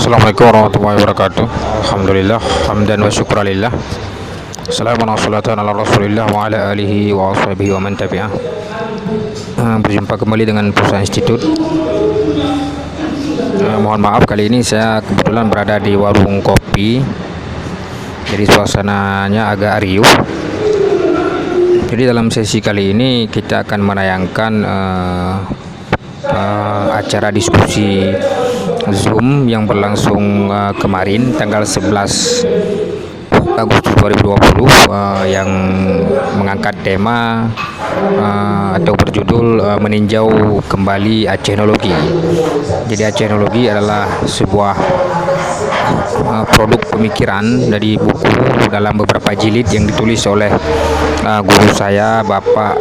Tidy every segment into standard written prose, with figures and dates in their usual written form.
Assalamualaikum warahmatullahi wabarakatuh. Alhamdulillah, hamdan wa syukralillah. Assalamualaikum ala rasulillah wa ala alihi wa ashabihi wa man tabi'ah. Berjumpa kembali dengan Perusahaan Institut. Mohon maaf, kali ini saya kebetulan berada di warung kopi. Jadi suasananya agak riuh. Jadi dalam sesi kali ini kita akan menayangkan acara diskusi Zoom yang berlangsung kemarin tanggal 11 Agustus 2020 yang mengangkat tema atau berjudul meninjau kembali Acehnologi. Jadi Acehnologi adalah sebuah produk pemikiran dari buku dalam beberapa jilid yang ditulis oleh guru saya, Bapak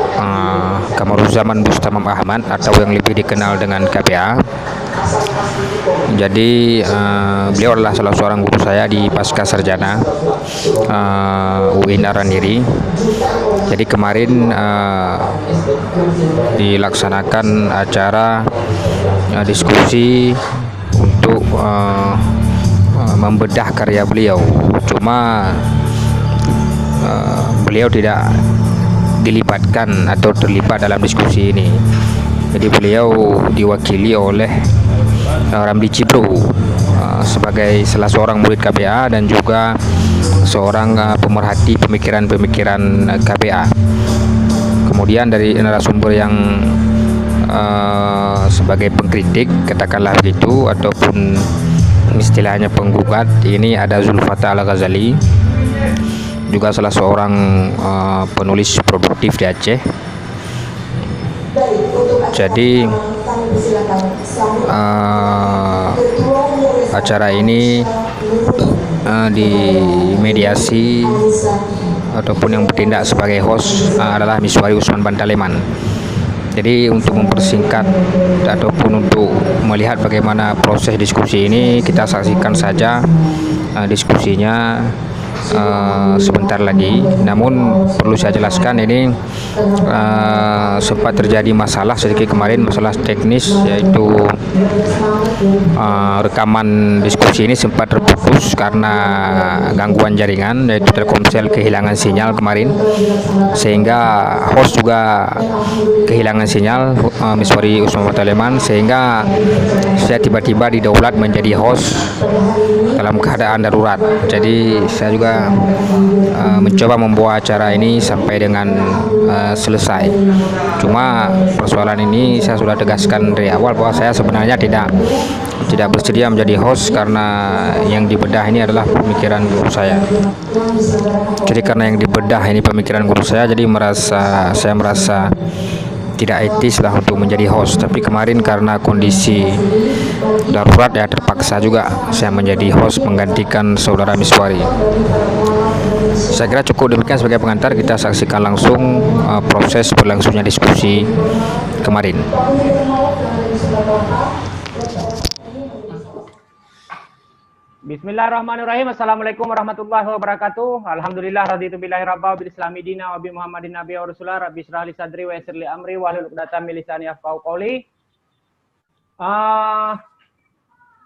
Kamaruzzaman Bustamam Ahmad, atau yang lebih dikenal dengan KPA. Jadi beliau adalah salah seorang guru saya di Pasca Sarjana UIN Araniri. Jadi kemarin dilaksanakan acara diskusi untuk membedah karya beliau. Cuma beliau tidak dilibatkan atau terlibat dalam diskusi ini. Jadi beliau diwakili oleh Ramli Cibro sebagai salah seorang murid KPA dan juga seorang pemerhati pemikiran-pemikiran KPA. Kemudian dari narasumber yang sebagai pengkritik, katakanlah begitu, ataupun istilahnya penggugat, ini ada Zulfata Al-Ghazali, juga salah seorang penulis produktif di Aceh. Jadi acara ini dimediasi ataupun yang bertindak sebagai host adalah Miswari Usman Bantaleman. Jadi untuk mempersingkat ataupun untuk melihat bagaimana proses diskusi ini, kita saksikan saja diskusinya sebentar lagi. Namun perlu saya jelaskan, ini sempat terjadi masalah sedikit kemarin, masalah teknis, yaitu rekaman diskusi ini sempat terputus karena gangguan jaringan, yaitu Telkomsel kehilangan sinyal kemarin, sehingga host juga kehilangan sinyal, Miswari Usman Bantaleman, sehingga saya tiba-tiba didaulat menjadi host dalam keadaan darurat. Jadi saya juga mencoba membawa acara ini sampai dengan selesai. Cuma persoalan ini saya sudah tegaskan dari awal bahwa saya sebenarnya tidak bersedia menjadi host, karena yang dibedah ini adalah pemikiran guru saya. Jadi karena yang dibedah ini pemikiran guru saya, jadi saya merasa tidak etis lah untuk menjadi host. Tapi kemarin karena kondisi darurat, ya terpaksa juga saya menjadi host menggantikan saudara Miswari. Saya kira cukup demikian sebagai pengantar. Kita saksikan langsung proses berlangsungnya diskusi kemarin. Bismillahirrahmanirrahim. Assalamualaikum warahmatullahi wabarakatuh. Alhamdulillah raditu billahi rabba bil islami dina wa bi Muhammadin nabiyya wa rasulah. Rabbi shrah li sadri wa yassir li amri wahlul 'uqdatam min lisani yafqahu qawli.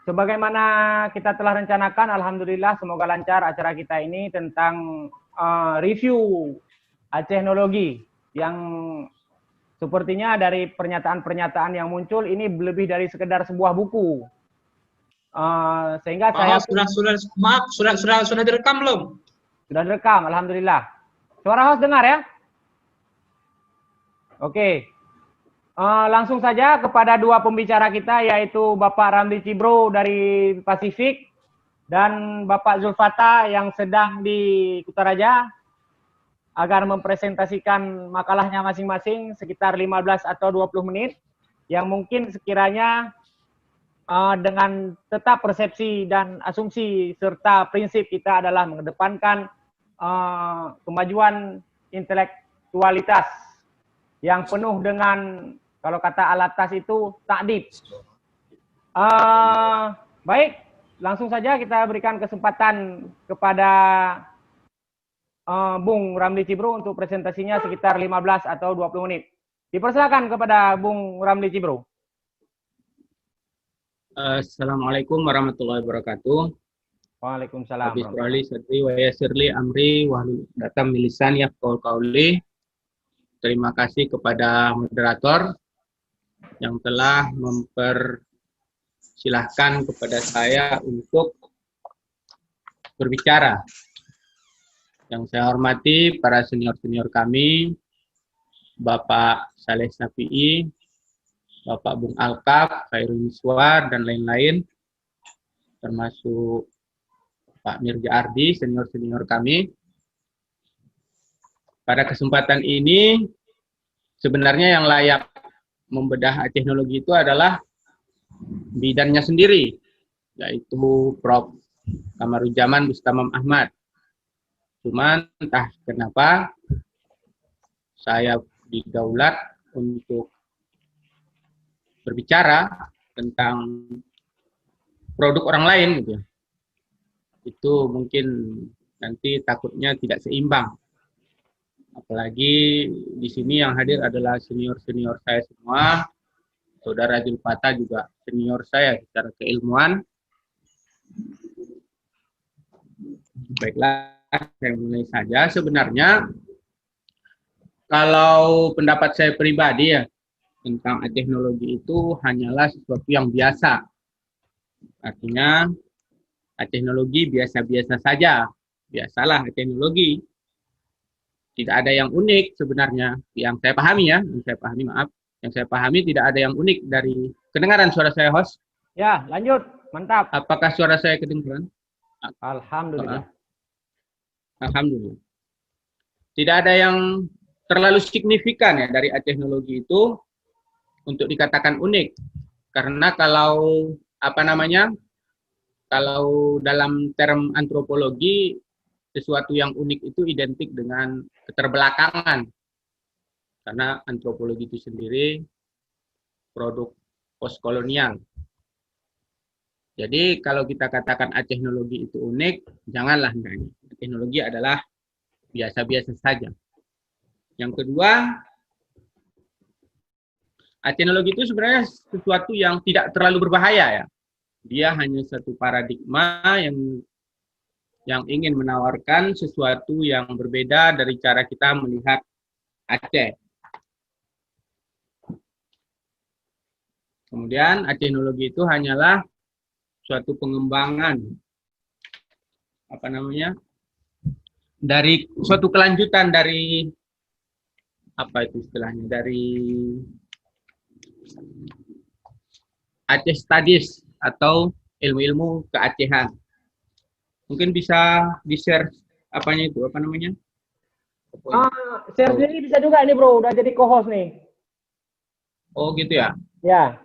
Sebagaimana kita telah rencanakan, alhamdulillah semoga lancar acara kita ini tentang review Acehnologi, yang sepertinya dari pernyataan-pernyataan yang muncul ini lebih dari sekedar sebuah buku. Sehingga saya sudah direkam belum? Sudah direkam, alhamdulillah. Suara host dengar ya? Oke. Langsung saja kepada dua pembicara kita, yaitu Bapak Ramli Cibro dari Pasifik dan Bapak Zulfata yang sedang di Kutaraja, agar mempresentasikan makalahnya masing-masing sekitar 15 atau 20 menit, yang mungkin sekiranya dengan tetap persepsi dan asumsi serta prinsip kita adalah mengedepankan kemajuan intelektualitas yang penuh dengan, kalau kata Alatas itu, takdib. Baik, langsung saja kita berikan kesempatan kepada Bung Ramli Cibro untuk presentasinya sekitar 15 atau 20 menit. Dipersilakan kepada Bung Ramli Cibro. Assalamualaikum warahmatullahi wabarakatuh. Waalaikumsalam. Habis berali sadri wa yasirli amri wahlul datam milisan yafqahul qawli. Terima kasih kepada moderator yang telah mempersilahkan kepada saya untuk berbicara. Yang saya hormati para senior-senior kami, Bapak Saleh Safi'i, Bapak Bung Alkaf, Khairul Miswar, dan lain-lain, termasuk Pak Mirja Ardi, senior-senior kami. Pada kesempatan ini, sebenarnya yang layak membedah teknologi itu adalah bidannya sendiri, yaitu Prof. Kamaruzaman Bustamam Ahmad. Cuman entah kenapa saya didaulat untuk berbicara tentang produk orang lain gitu. Itu mungkin nanti takutnya tidak seimbang. Apalagi di sini yang hadir adalah senior-senior saya semua. Saudara Zulfata juga senior saya secara keilmuan. Baiklah, saya mulai saja. Sebenarnya kalau pendapat saya pribadi ya tentang teknologi itu hanyalah sesuatu yang biasa. Artinya teknologi biasa-biasa saja. Biasalah teknologi. Tidak ada yang unik sebenarnya. Yang saya pahami ya, yang saya pahami tidak ada yang unik dari kedengaran suara saya, host. Ya, lanjut. Mantap. Apakah suara saya kedengaran? Alhamdulillah. Alhamdulillah. Tidak ada yang terlalu signifikan ya dari teknologi itu untuk dikatakan unik. Karena kalau kalau dalam term antropologi, sesuatu yang unik itu identik dengan keterbelakangan. Karena antropologi itu sendiri produk postkolonial. Jadi kalau kita katakan teknologi itu unik, janganlah hendaknya. Teknologi adalah biasa-biasa saja. Yang kedua, teknologi itu sebenarnya sesuatu yang tidak terlalu berbahaya ya. Dia hanya satu paradigma yang ingin menawarkan sesuatu yang berbeda dari cara kita melihat Aceh. Kemudian teknologi itu hanyalah suatu pengembangan dari suatu kelanjutan dari dari Aceh Studies atau ilmu-ilmu keacehan. Mungkin bisa di-share Share sendiri bisa juga nih bro, udah jadi co-host nih. Oh gitu ya? Ya.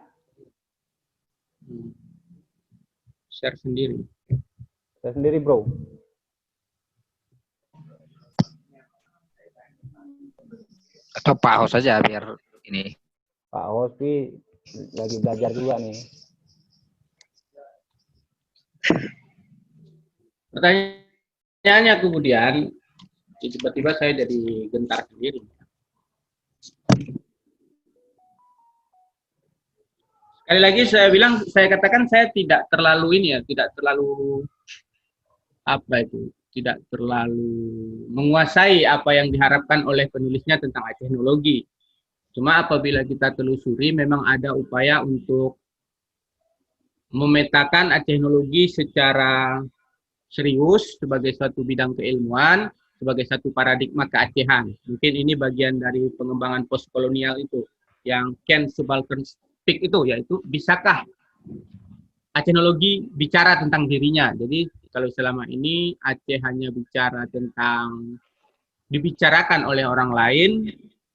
Share sendiri. Share sendiri bro. Atau Pak host saja biar ini. Pak host lagi belajar juga nih. Pertanyaannya kemudian, tiba-tiba saya jadi gentar sendiri. Sekali lagi saya katakan saya tidak terlalu tidak terlalu tidak terlalu menguasai apa yang diharapkan oleh penulisnya tentang teknologi. Cuma apabila kita telusuri, memang ada upaya untuk memetakan teknologi secara serius sebagai suatu bidang keilmuan, sebagai satu paradigma keacehan. Mungkin ini bagian dari pengembangan postkolonial itu, yang Ken Subaltern speak itu, yaitu bisakah teknologi bicara tentang dirinya. Jadi kalau selama ini Aceh hanya bicara tentang dibicarakan oleh orang lain,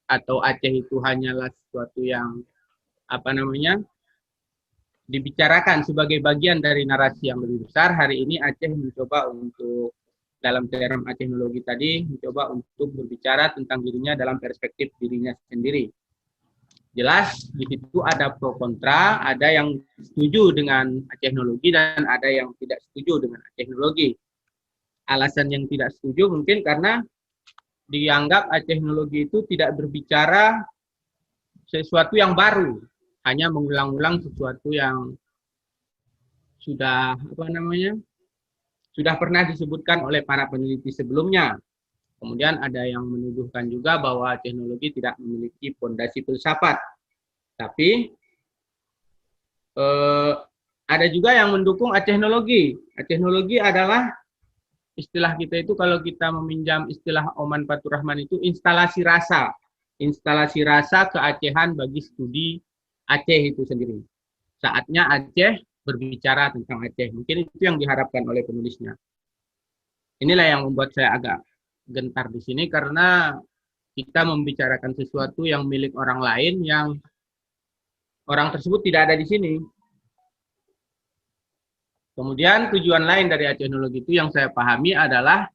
atau Aceh itu hanyalah sesuatu yang dibicarakan sebagai bagian dari narasi yang lebih besar. Hari ini Aceh mencoba untuk dalam term teknologi tadi mencoba untuk berbicara tentang dirinya dalam perspektif dirinya sendiri. Jelas di situ ada pro kontra, ada yang setuju dengan teknologi dan ada yang tidak setuju dengan teknologi. Alasan yang tidak setuju mungkin karena dianggap teknologi itu tidak berbicara sesuatu yang baru, hanya mengulang-ulang sesuatu yang sudah apa namanya? Sudah pernah disebutkan oleh para peneliti sebelumnya. Kemudian ada yang menuduhkan juga bahwa teknologi tidak memiliki fondasi filsafat. Tapi ada juga yang mendukung teknologi. Teknologi adalah istilah kita itu, kalau kita meminjam istilah Oman Fatur Rahman itu, instalasi rasa. Instalasi rasa keacehan bagi studi Aceh itu sendiri. Saatnya Aceh berbicara tentang Aceh. Mungkin itu yang diharapkan oleh penulisnya. Inilah yang membuat saya agak gentar di sini, karena kita membicarakan sesuatu yang milik orang lain yang orang tersebut tidak ada di sini. Kemudian tujuan lain dari teknologi itu yang saya pahami adalah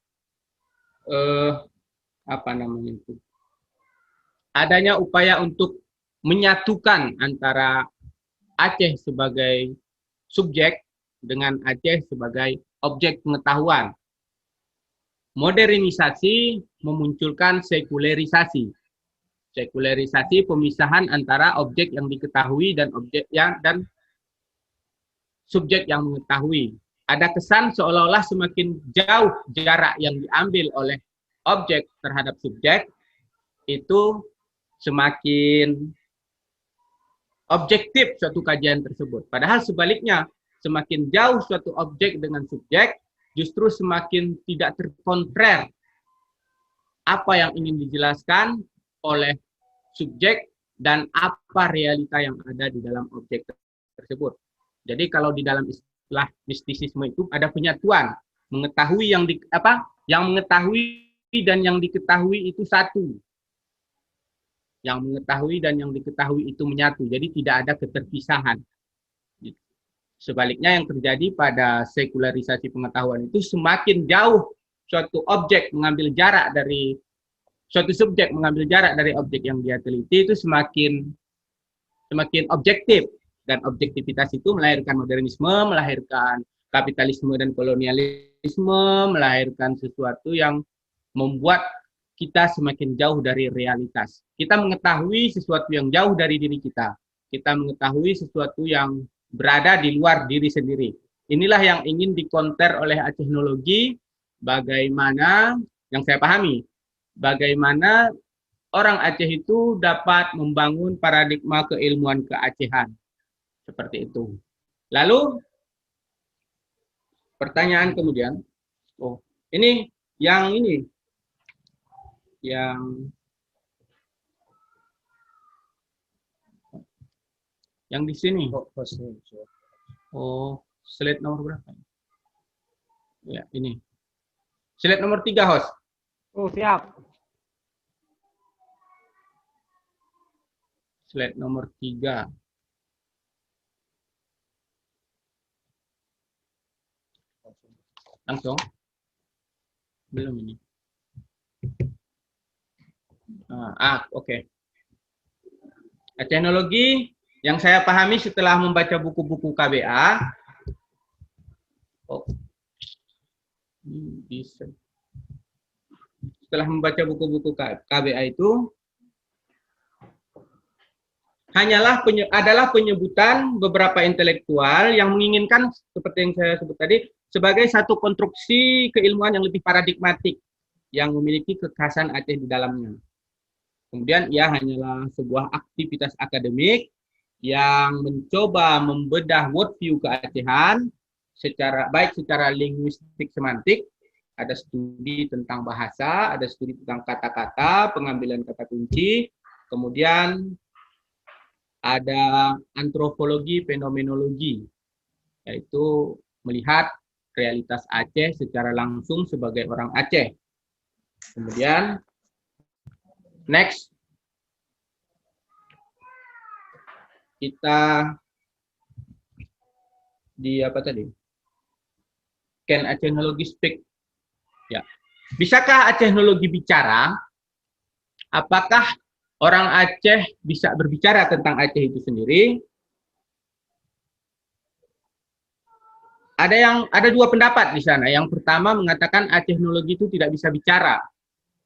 apa namanya itu? Adanya upaya untuk menyatukan antara Aceh sebagai subjek dengan Aceh sebagai objek pengetahuan. Modernisasi memunculkan sekularisasi. Sekularisasi pemisahan antara objek yang diketahui dan objek dan subjek yang mengetahui. Ada kesan seolah-olah semakin jauh jarak yang diambil oleh objek terhadap subjek, itu semakin objektif suatu kajian tersebut. Padahal sebaliknya, semakin jauh suatu objek dengan subjek, justru semakin tidak terkontrer apa yang ingin dijelaskan oleh subjek dan apa realita yang ada di dalam objek tersebut. Jadi kalau di dalam istilah mistisisme itu ada penyatuan, mengetahui yang mengetahui dan yang diketahui itu satu. Yang mengetahui dan yang diketahui itu menyatu. Jadi tidak ada keterpisahan. Sebaliknya yang terjadi pada sekularisasi pengetahuan itu, semakin jauh suatu objek mengambil jarak dari suatu subjek mengambil jarak dari objek yang dia teliti, itu semakin objektif. Dan objektivitas itu melahirkan modernisme, melahirkan kapitalisme dan kolonialisme, melahirkan sesuatu yang membuat kita semakin jauh dari realitas. Kita mengetahui sesuatu yang jauh dari diri kita. Kita mengetahui sesuatu yang berada di luar diri sendiri. Inilah yang ingin dikonter oleh teknologi, bagaimana yang saya pahami, bagaimana orang Aceh itu dapat membangun paradigma keilmuan keacehan. Seperti itu. Lalu, pertanyaan kemudian, ini yang di sini. Oh, slide nomor berapa? Ya, ini. Slide nomor 3, host. Oh, siap. Slide nomor 3. Langsung? Belum ini. Oke. Teknologi yang saya pahami setelah membaca buku-buku KBA, setelah membaca buku-buku KBA itu adalah penyebutan beberapa intelektual yang menginginkan, seperti yang saya sebut tadi, sebagai satu konstruksi keilmuan yang lebih paradigmatik, yang memiliki kekhasan Aceh di dalamnya. Kemudian ia hanyalah sebuah aktivitas akademik yang mencoba membedah worldview keacehan baik secara linguistik semantik, ada studi tentang bahasa, ada studi tentang kata-kata, pengambilan kata kunci, kemudian ada antropologi fenomenologi, yaitu melihat realitas Aceh secara langsung sebagai orang Aceh. Kemudian next kita di apa tadi? Can Acehnology speak? Ya. Bisakah Acehnologi bicara? Apakah orang Aceh bisa berbicara tentang Aceh itu sendiri? Ada dua pendapat di sana. Yang pertama mengatakan Acehnologi itu tidak bisa bicara.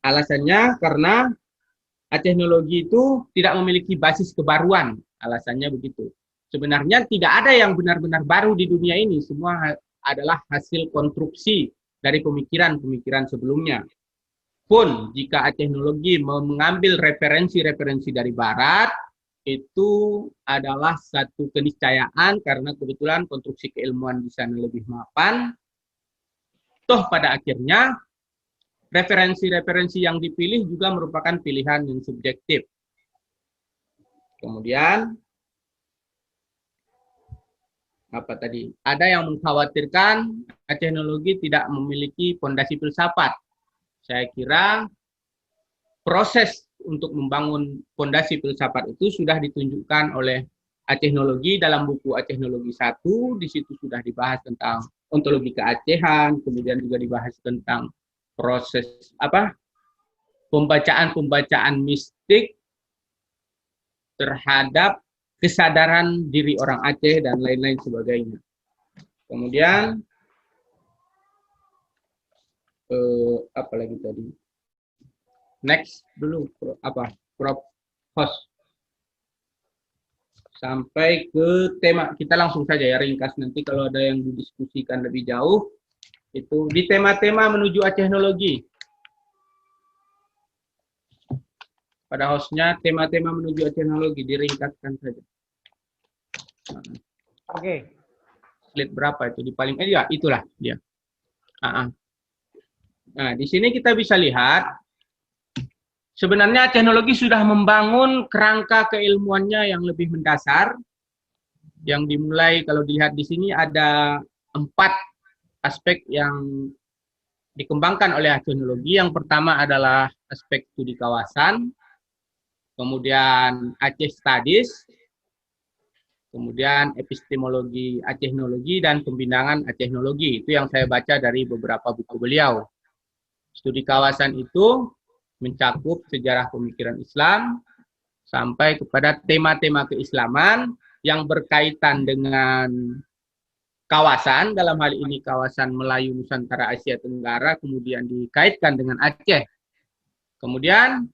Alasannya karena Acehnologi itu tidak memiliki basis kebaruan. Alasannya begitu. sebenarnya tidak ada yang benar-benar baru di dunia ini, semua adalah hasil konstruksi dari pemikiran-pemikiran sebelumnya. Pun jika teknologi mengambil referensi-referensi dari barat, itu adalah satu keniscayaan karena kebetulan konstruksi keilmuan di sana lebih mapan. Toh pada akhirnya referensi-referensi yang dipilih juga merupakan pilihan yang subjektif. Kemudian apa tadi? Ada yang mengkhawatirkan teknologi tidak memiliki fondasi filsafat. Saya kira proses untuk membangun fondasi filsafat itu sudah ditunjukkan oleh teknologi dalam buku Teknologi 1. Di situ sudah dibahas tentang ontologi keacehan, kemudian juga dibahas tentang proses pembacaan-pembacaan mistik terhadap kesadaran diri orang Aceh dan lain-lain sebagainya. Kemudian apa lagi tadi? Next dulu Prof. Host. Sampai ke tema, kita langsung saja ya ringkas, nanti kalau ada yang didiskusikan lebih jauh itu di tema-tema menuju teknologi. Pada hostnya tema-tema menuju teknologi diringkaskan saja. Oke. Slide berapa itu di paling ya itulah dia. Nah, di sini kita bisa lihat sebenarnya teknologi sudah membangun kerangka keilmuannya yang lebih mendasar. Yang dimulai kalau dilihat di sini ada 4 aspek yang dikembangkan oleh teknologi. Yang pertama adalah aspek studi kawasan, kemudian Aceh Studies, kemudian epistemologi teknologi dan pembinaan teknologi. Itu yang saya baca dari beberapa buku beliau. Studi kawasan itu mencakup sejarah pemikiran Islam sampai kepada tema-tema keislaman yang berkaitan dengan kawasan, dalam hal ini kawasan Melayu Nusantara Asia Tenggara, kemudian dikaitkan dengan Aceh. Kemudian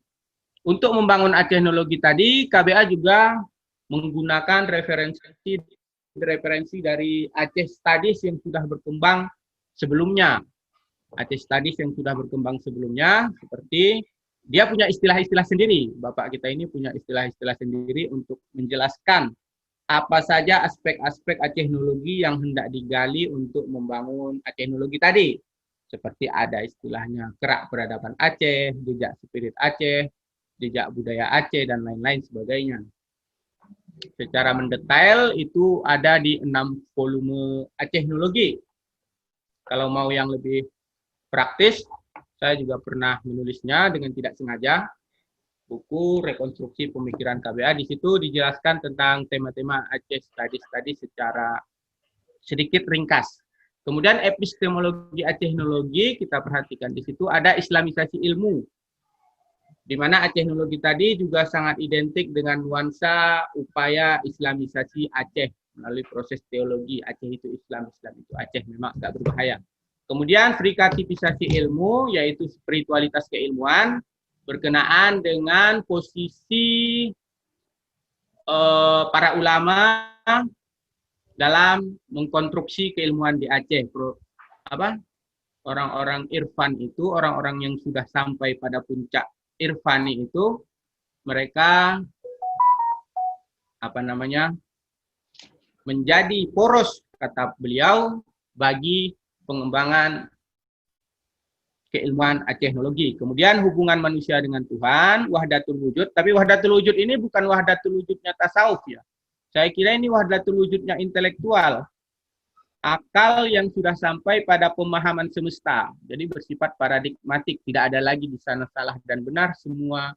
untuk membangun teknologi tadi, KBA juga menggunakan referensi dari Aceh Studies yang sudah berkembang sebelumnya. Aceh Studies yang sudah berkembang sebelumnya, seperti dia punya istilah-istilah sendiri. Bapak kita ini punya istilah-istilah sendiri untuk menjelaskan apa saja aspek-aspek teknologi yang hendak digali untuk membangun teknologi tadi. Seperti ada istilahnya kerak peradaban Aceh, jejak spirit Aceh, jejak budaya Aceh, dan lain-lain sebagainya. Secara mendetail itu ada di 6 volume teknologi. Kalau mau yang lebih praktis, saya juga pernah menulisnya dengan tidak sengaja. Buku rekonstruksi pemikiran KBA, di situ dijelaskan tentang tema-tema Aceh Studies secara sedikit ringkas. Kemudian epistemologi teknologi, kita perhatikan di situ ada islamisasi ilmu, di mana teknologi tadi juga sangat identik dengan nuansa upaya islamisasi Aceh melalui proses teologi. Aceh itu Islam, Islam itu Aceh, memang agak berbahaya. Kemudian frikativisasi ilmu, yaitu spiritualitas keilmuan, berkenaan dengan posisi para ulama dalam mengkonstruksi keilmuan di Aceh. Orang-orang irfan itu, orang-orang yang sudah sampai pada puncak irfani itu, mereka menjadi poros, kata beliau, bagi pengembangan keilmuan teknologi. Kemudian hubungan manusia dengan Tuhan, wahdatul wujud. Tapi wahdatul wujud ini bukan wahdatul wujudnya tasawuf ya. Saya kira ini wahdatul wujudnya intelektual. Akal yang sudah sampai pada pemahaman semesta. Jadi bersifat paradigmatik. Tidak ada lagi di sana salah dan benar. Semua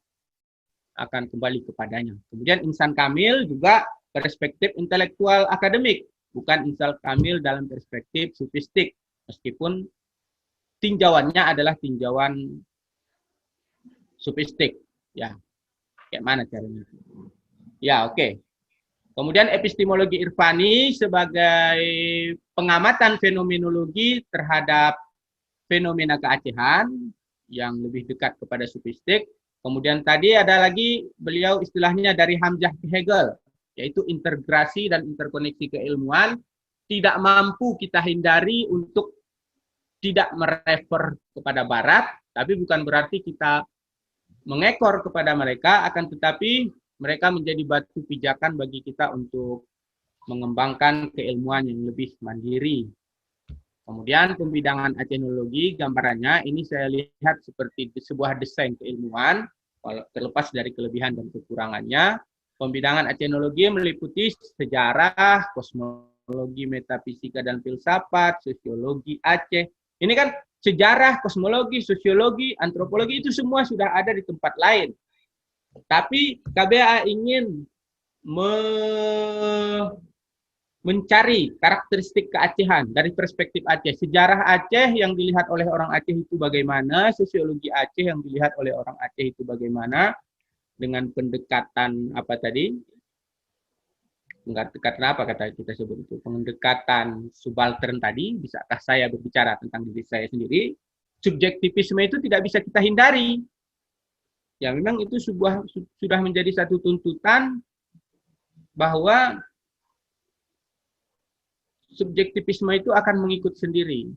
akan kembali kepadanya. Kemudian insan kamil juga perspektif intelektual akademik. Bukan insan kamil dalam perspektif sufistik. Meskipun tinjauannya adalah tinjauan sufistik, ya. Kayak mana caranya? Ya, oke. Kemudian epistemologi irfani sebagai pengamatan fenomenologi terhadap fenomena keacehan yang lebih dekat kepada sufistik. Kemudian tadi ada lagi beliau istilahnya dari Hamzah ke Hegel. yaitu integrasi dan interkoneksi keilmuan, tidak mampu kita hindari untuk tidak merefer kepada Barat, tapi bukan berarti kita mengekor kepada mereka, akan tetapi mereka menjadi batu pijakan bagi kita untuk mengembangkan keilmuan yang lebih mandiri. Kemudian pembidangan Acenologi, gambarannya ini saya lihat seperti sebuah desain keilmuan, terlepas dari kelebihan dan kekurangannya. Pembidangan Acenologi meliputi sejarah, kosmologi, metafisika dan filsafat, sosiologi Aceh. Ini kan sejarah, kosmologi, sosiologi, antropologi itu semua sudah ada di tempat lain. Tapi KBA ingin mencari karakteristik keacehan dari perspektif Aceh. Sejarah Aceh yang dilihat oleh orang Aceh itu bagaimana, sosiologi Aceh yang dilihat oleh orang Aceh itu bagaimana, dengan pendekatan apa tadi? Pendekatan apa kata kita sebut itu? Pendekatan subaltern tadi, bisakah saya berbicara tentang diri saya sendiri? Subjektivisme itu tidak bisa kita hindari. Ya memang itu sudah menjadi satu tuntutan bahwa subjektivisme itu akan mengikut sendiri.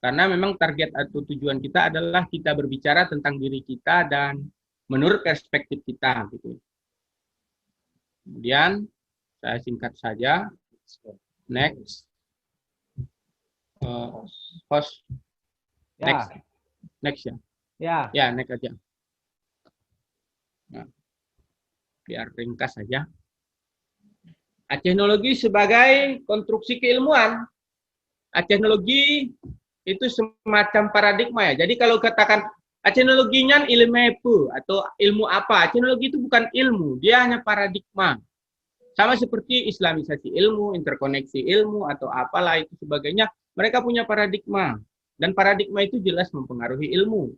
Karena memang target atau tujuan kita adalah kita berbicara tentang diri kita dan menurut perspektif kita. Gitu. Kemudian, saya singkat saja. Next. Host. Ya. Next ya. Ya. Ya, next aja. Nah, biar ringkas saja. Acenologi sebagai konstruksi keilmuan. Acenologi itu semacam paradigma ya. Jadi kalau katakan acenologinya ilmu apa atau ilmu apa? Acenologi itu bukan ilmu, dia hanya paradigma. Sama seperti islamisasi ilmu, interkoneksi ilmu atau apalah itu sebagainya, mereka punya paradigma dan paradigma itu jelas mempengaruhi ilmu.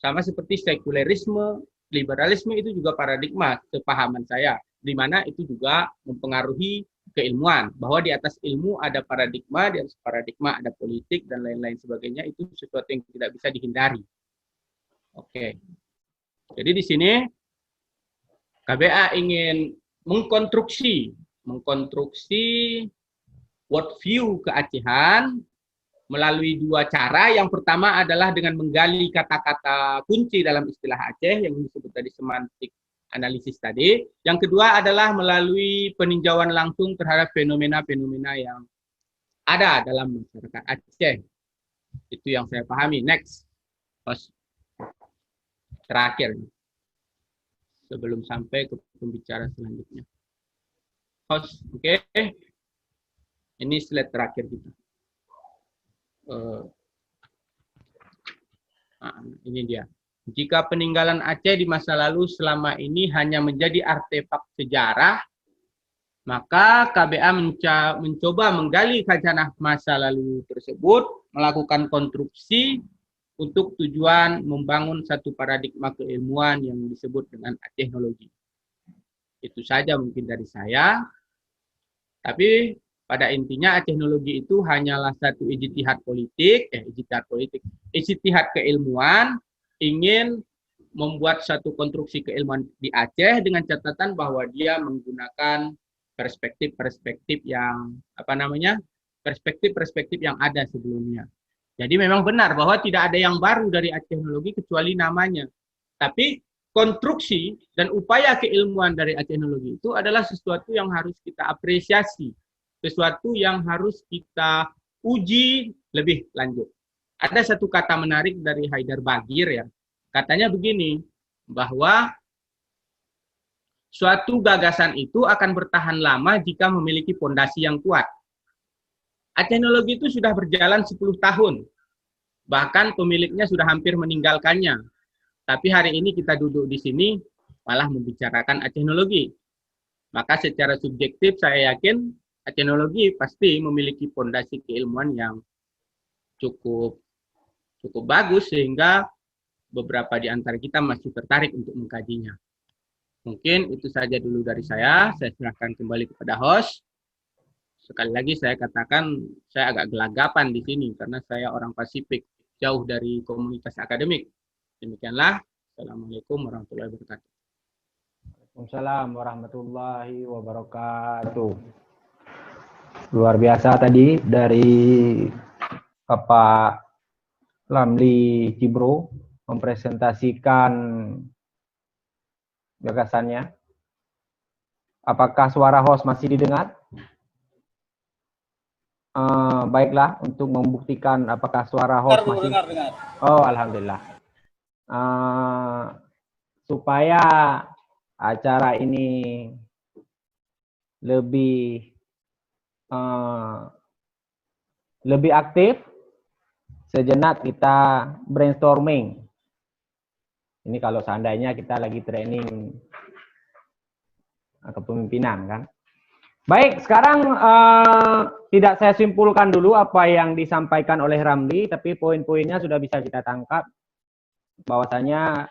Sama seperti sekulerisme, liberalisme itu juga paradigma kepahaman saya, di mana itu juga mempengaruhi keilmuan, bahwa di atas ilmu ada paradigma, di atas paradigma ada politik dan lain-lain sebagainya, itu sesuatu yang tidak bisa dihindari. Oke. Jadi di sini KBA ingin mengkonstruksi worldview keacehan melalui dua cara. Yang pertama adalah dengan menggali kata-kata kunci dalam istilah Aceh yang disebut tadi semantik analisis tadi. Yang kedua adalah melalui peninjauan langsung terhadap fenomena-fenomena yang ada dalam masyarakat Aceh. Itu yang saya pahami. Next. Terakhir. Sebelum sampai ke pembicara selanjutnya. Oke. Ini slide terakhir kita. Ini dia. Jika peninggalan Aceh di masa lalu selama ini hanya menjadi artefak sejarah, maka KBA mencoba menggali khazanah masa lalu tersebut, melakukan konstruksi untuk tujuan membangun satu paradigma keilmuan yang disebut dengan Acenologi. Itu saja mungkin dari saya. Tapi pada intinya Acenologi itu hanyalah satu ijtihad keilmuan, ingin membuat satu konstruksi keilmuan di Aceh dengan catatan bahwa dia menggunakan perspektif-perspektif yang perspektif-perspektif yang ada sebelumnya. Jadi memang benar bahwa tidak ada yang baru dari Acenologi kecuali namanya. Tapi konstruksi dan upaya keilmuan dari Acenologi itu adalah sesuatu yang harus kita apresiasi, sesuatu yang harus kita uji lebih lanjut. Ada satu kata menarik dari Haidar Bagir ya. Katanya begini, bahwa suatu gagasan itu akan bertahan lama jika memiliki fondasi yang kuat. Acenologi itu sudah berjalan 10 tahun. Bahkan pemiliknya sudah hampir meninggalkannya. Tapi hari ini kita duduk di sini malah membicarakan Acenologi. Maka secara subjektif saya yakin Acenologi pasti memiliki fondasi keilmuan yang cukup bagus sehingga beberapa di antara kita masih tertarik untuk mengkajinya. Mungkin itu saja dulu dari saya. Saya serahkan kembali kepada host. Sekali lagi saya katakan saya agak gelagapan di sini karena saya orang Pasifik, jauh dari komunitas akademik. Demikianlah. Assalamualaikum warahmatullahi wabarakatuh. Waalaikumsalam warahmatullahi wabarakatuh. Luar biasa tadi dari Bapak Ramli Cibro mempresentasikan gagasannya. Apakah suara host masih didengar? Baiklah, untuk membuktikan apakah suara host masih... Dengar. Oh, alhamdulillah. Supaya acara ini lebih aktif, sejenak kita brainstorming. Ini kalau seandainya kita lagi training kepemimpinan, kan? Baik, sekarang tidak saya simpulkan dulu apa yang disampaikan oleh Ramli, tapi poin-poinnya sudah bisa kita tangkap. Bahwasanya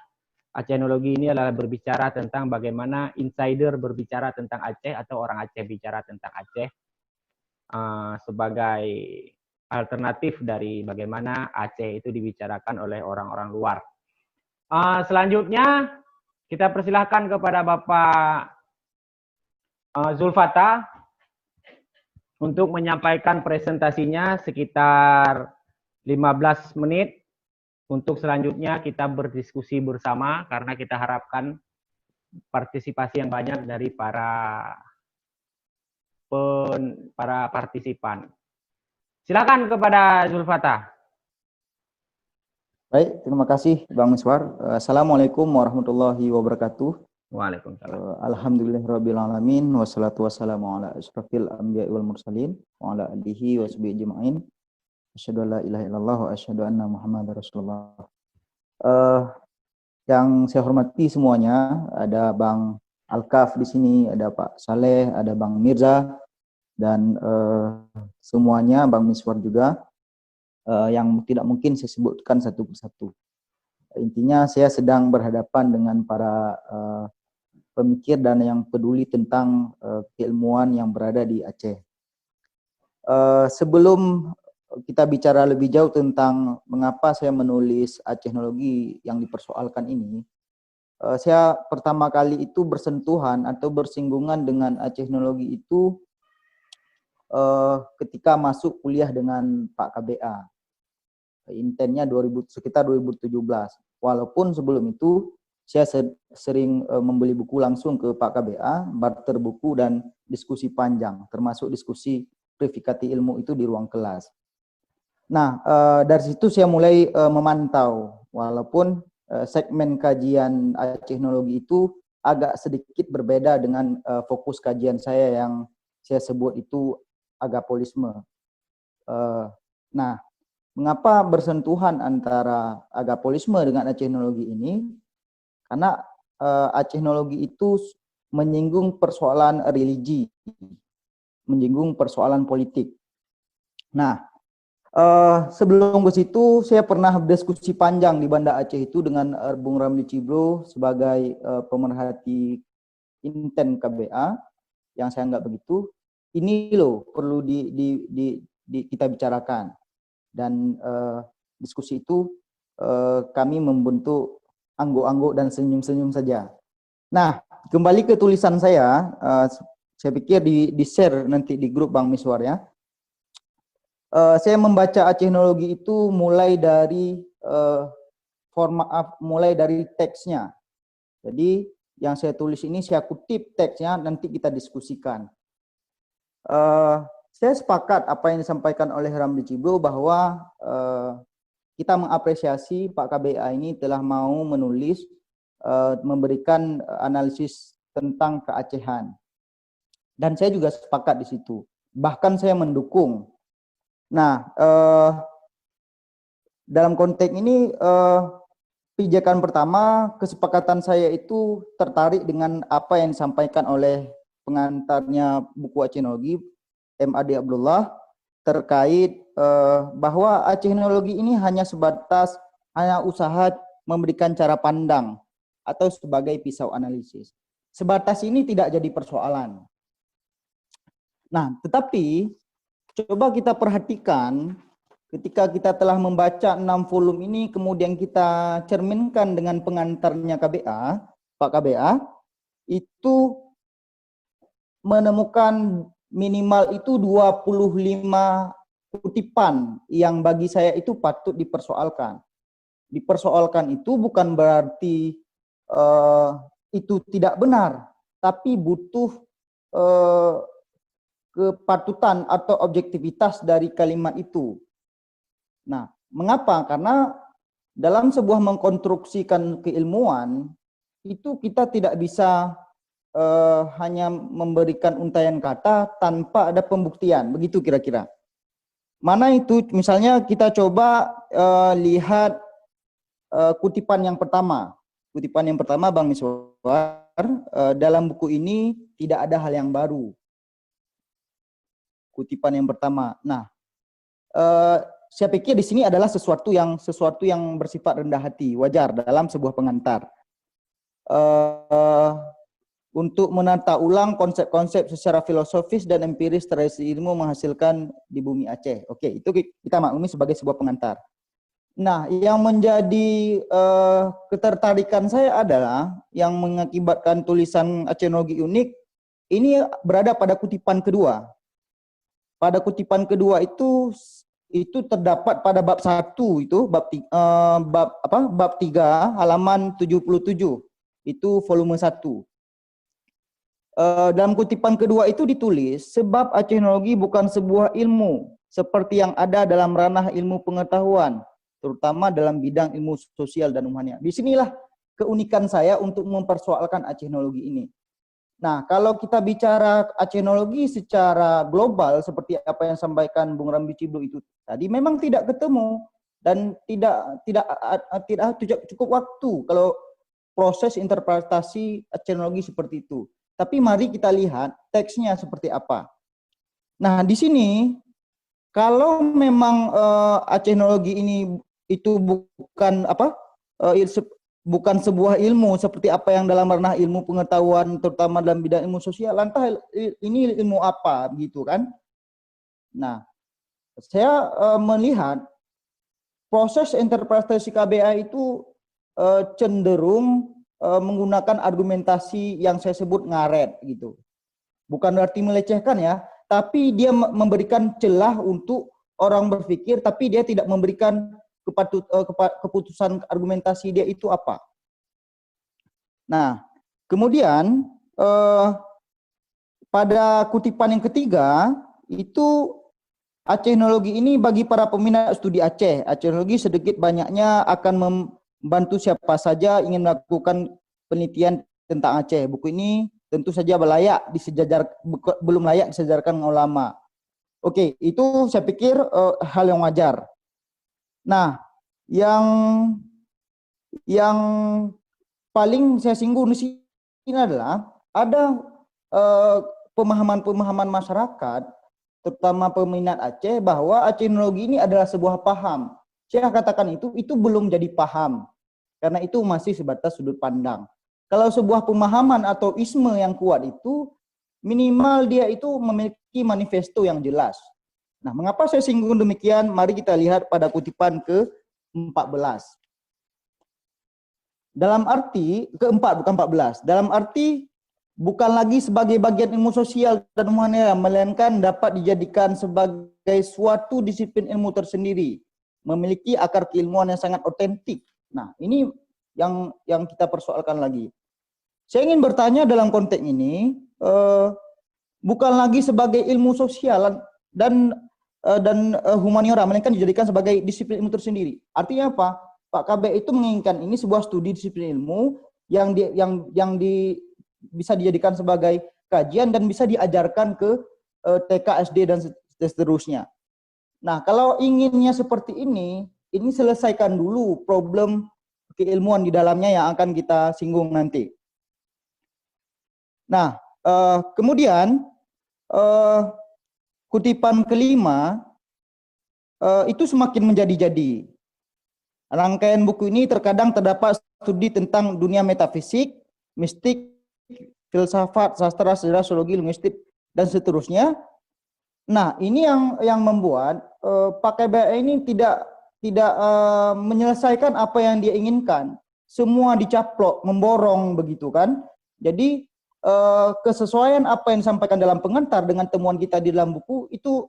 Acenologi ini adalah berbicara tentang bagaimana insider berbicara tentang Aceh atau orang Aceh bicara tentang Aceh sebagai alternatif dari bagaimana Aceh itu dibicarakan oleh orang-orang luar. Selanjutnya kita persilahkan kepada Bapak Zulfata untuk menyampaikan presentasinya sekitar 15 menit. Untuk selanjutnya kita berdiskusi bersama karena kita harapkan partisipasi yang banyak dari para partisipan. Silakan kepada Zulfata. Baik, terima kasih Bang Miswar. Assalamualaikum warahmatullahi wabarakatuh. Waalaikumsalam. Alhamdulillahirabbil alamin wassalatu wassalamu ala asyrafil anbiya'i wal mursalin wa ala alihi wa sahbihi ajma'in. Asyhadu an la ilaha illallah wa asyhadu anna Muhammadar Rasulullah. Yang saya hormati semuanya, ada Bang Alkaf di sini, ada Pak Saleh, ada Bang Mirza, dan semuanya, Bang Miswar juga, yang tidak mungkin saya sebutkan satu persatu. Intinya saya sedang berhadapan dengan para pemikir dan yang peduli tentang keilmuan yang berada di Aceh. Sebelum kita bicara lebih jauh tentang mengapa saya menulis Acenologi yang dipersoalkan ini, saya pertama kali itu bersentuhan atau bersinggungan dengan Acenologi itu ketika masuk kuliah dengan Pak KBA. Intennya sekitar 2017. Walaupun sebelum itu saya sering membeli buku langsung ke Pak KBA, barter buku dan diskusi panjang, termasuk diskusi verifikasi ilmu itu di ruang kelas. Nah, dari situ saya mulai memantau, walaupun segmen kajian Acenologi itu agak sedikit berbeda dengan fokus kajian saya yang saya sebut itu agapolisme. Nah, mengapa bersentuhan antara agapolisme dengan Acenologi ini? Karena Acenologi itu menyinggung persoalan religi, menyinggung persoalan politik. Nah, sebelum ke situ, saya pernah berdiskusi panjang di Banda Aceh itu dengan Bung Ramli Cibro sebagai pemerhati inten KBA, yang saya anggap begitu. Ini loh perlu kita bicarakan. Dan diskusi itu kami membentuk angguk-angguk dan senyum-senyum saja. Nah, kembali ke tulisan saya pikir di-share nanti di grup Bang Miswar ya. Saya membaca Acenologi itu mulai dari mulai dari teksnya. Jadi yang saya tulis ini saya kutip teksnya, nanti kita diskusikan. Saya sepakat apa yang disampaikan oleh Ramli Cibro bahwa kita mengapresiasi Pak KBA ini telah mau menulis, memberikan analisis tentang keacehan. Dan saya juga sepakat di situ. Bahkan saya mendukung. Nah, dalam konteks ini pijakan pertama, kesepakatan saya itu tertarik dengan apa yang disampaikan oleh pengantarnya buku Acenologi, M.A.D. Abdullah, terkait bahwa Acenologi ini hanya usaha memberikan cara pandang atau sebagai pisau analisis. Sebatas ini tidak jadi persoalan. Nah, tetapi coba kita perhatikan ketika kita telah membaca 6 volume ini, kemudian kita cerminkan dengan pengantarnya KBA, Pak KBA, itu menemukan minimal itu 25 kutipan yang bagi saya itu patut dipersoalkan. Dipersoalkan itu bukan berarti itu tidak benar, tapi butuh kepatutan atau objektivitas dari kalimat itu. Nah, mengapa? Karena dalam sebuah mengkonstruksikan keilmuan, itu kita tidak bisa hanya memberikan untaian kata tanpa ada pembuktian. Begitu kira-kira. Mana itu? Misalnya kita coba lihat kutipan yang pertama. Kutipan yang pertama, Bang Miswar, dalam buku ini tidak ada hal yang baru. Kutipan yang pertama. Nah, saya pikir di sini adalah sesuatu yang bersifat rendah hati, wajar dalam sebuah pengantar. Untuk menata ulang konsep-konsep secara filosofis dan empiris tradisi ilmu menghasilkan di bumi Aceh. Oke, itu kita maklumi sebagai sebuah pengantar. Nah, yang menjadi ketertarikan saya adalah yang mengakibatkan tulisan Acenologi unik ini berada pada kutipan kedua. Pada kutipan kedua itu terdapat pada bab 1 itu bab 3 halaman 77. Itu volume 1. Dalam kutipan kedua itu ditulis, sebab Acenologi bukan sebuah ilmu seperti yang ada dalam ranah ilmu pengetahuan, terutama dalam bidang ilmu sosial dan humaniora. Disinilah keunikan saya untuk mempersoalkan Acenologi ini. Nah, kalau kita bicara Acenologi secara global seperti apa yang disampaikan Bung Ramli Cibro itu tadi, memang tidak ketemu dan tidak cukup waktu kalau proses interpretasi Acenologi seperti itu. Tapi mari kita lihat teksnya seperti apa. Nah, di sini kalau memang Acenologi ini itu bukan sebuah ilmu seperti apa yang dalam ranah ilmu pengetahuan terutama dalam bidang ilmu sosial, lantas ini ilmu apa begitu kan? Nah, saya melihat proses interpretasi KBA itu cenderung menggunakan argumentasi yang saya sebut ngaret gitu. Bukan berarti melecehkan ya, tapi dia memberikan celah untuk orang berpikir, tapi dia tidak memberikan keputusan argumentasi dia itu apa. Nah, kemudian pada kutipan yang ketiga itu Acenologi ini bagi para peminat studi Aceh. Acenologi sedikit banyaknya akan membantu siapa saja ingin melakukan penelitian tentang Aceh. Buku ini tentu saja belum layak disejarkan ulama. Oke, itu saya pikir hal yang wajar. Nah, yang paling saya singgung di sini adalah ada pemahaman-pemahaman masyarakat, terutama peminat Aceh, bahwa Acenologi ini adalah sebuah paham. Saya katakan itu belum jadi paham, karena itu masih sebatas sudut pandang. Kalau sebuah pemahaman atau isme yang kuat itu, minimal dia itu memiliki manifesto yang jelas. Nah, mengapa saya singgung demikian? Mari kita lihat pada kutipan ke-14. Dalam arti, keempat bukan 14. Dalam arti, bukan lagi sebagai bagian ilmu sosial dan humaniora, melainkan dapat dijadikan sebagai suatu disiplin ilmu tersendiri, memiliki akar keilmuan yang sangat otentik. Nah, ini yang kita persoalkan lagi. Saya ingin bertanya dalam konteks ini, bukan lagi sebagai ilmu sosial dan humaniora, melainkan dijadikan sebagai disiplin ilmu tersendiri. Artinya apa? Pak KB itu menginginkan ini sebuah studi disiplin ilmu yang bisa dijadikan sebagai kajian dan bisa diajarkan ke TK, SD dan seterusnya. Nah, kalau inginnya seperti ini selesaikan dulu problem keilmuan di dalamnya yang akan kita singgung nanti. Nah, kemudian kutipan kelima itu semakin menjadi-jadi. Rangkaian buku ini terkadang terdapat studi tentang dunia metafisik, mistik, filsafat, sastra, sejarah, sosiologi, linguistik, dan seterusnya. Nah, ini yang membuat Pak KBA ini tidak menyelesaikan apa yang dia inginkan. Semua dicaplok, memborong begitu kan. Jadi kesesuaian apa yang disampaikan dalam pengantar dengan temuan kita di dalam buku itu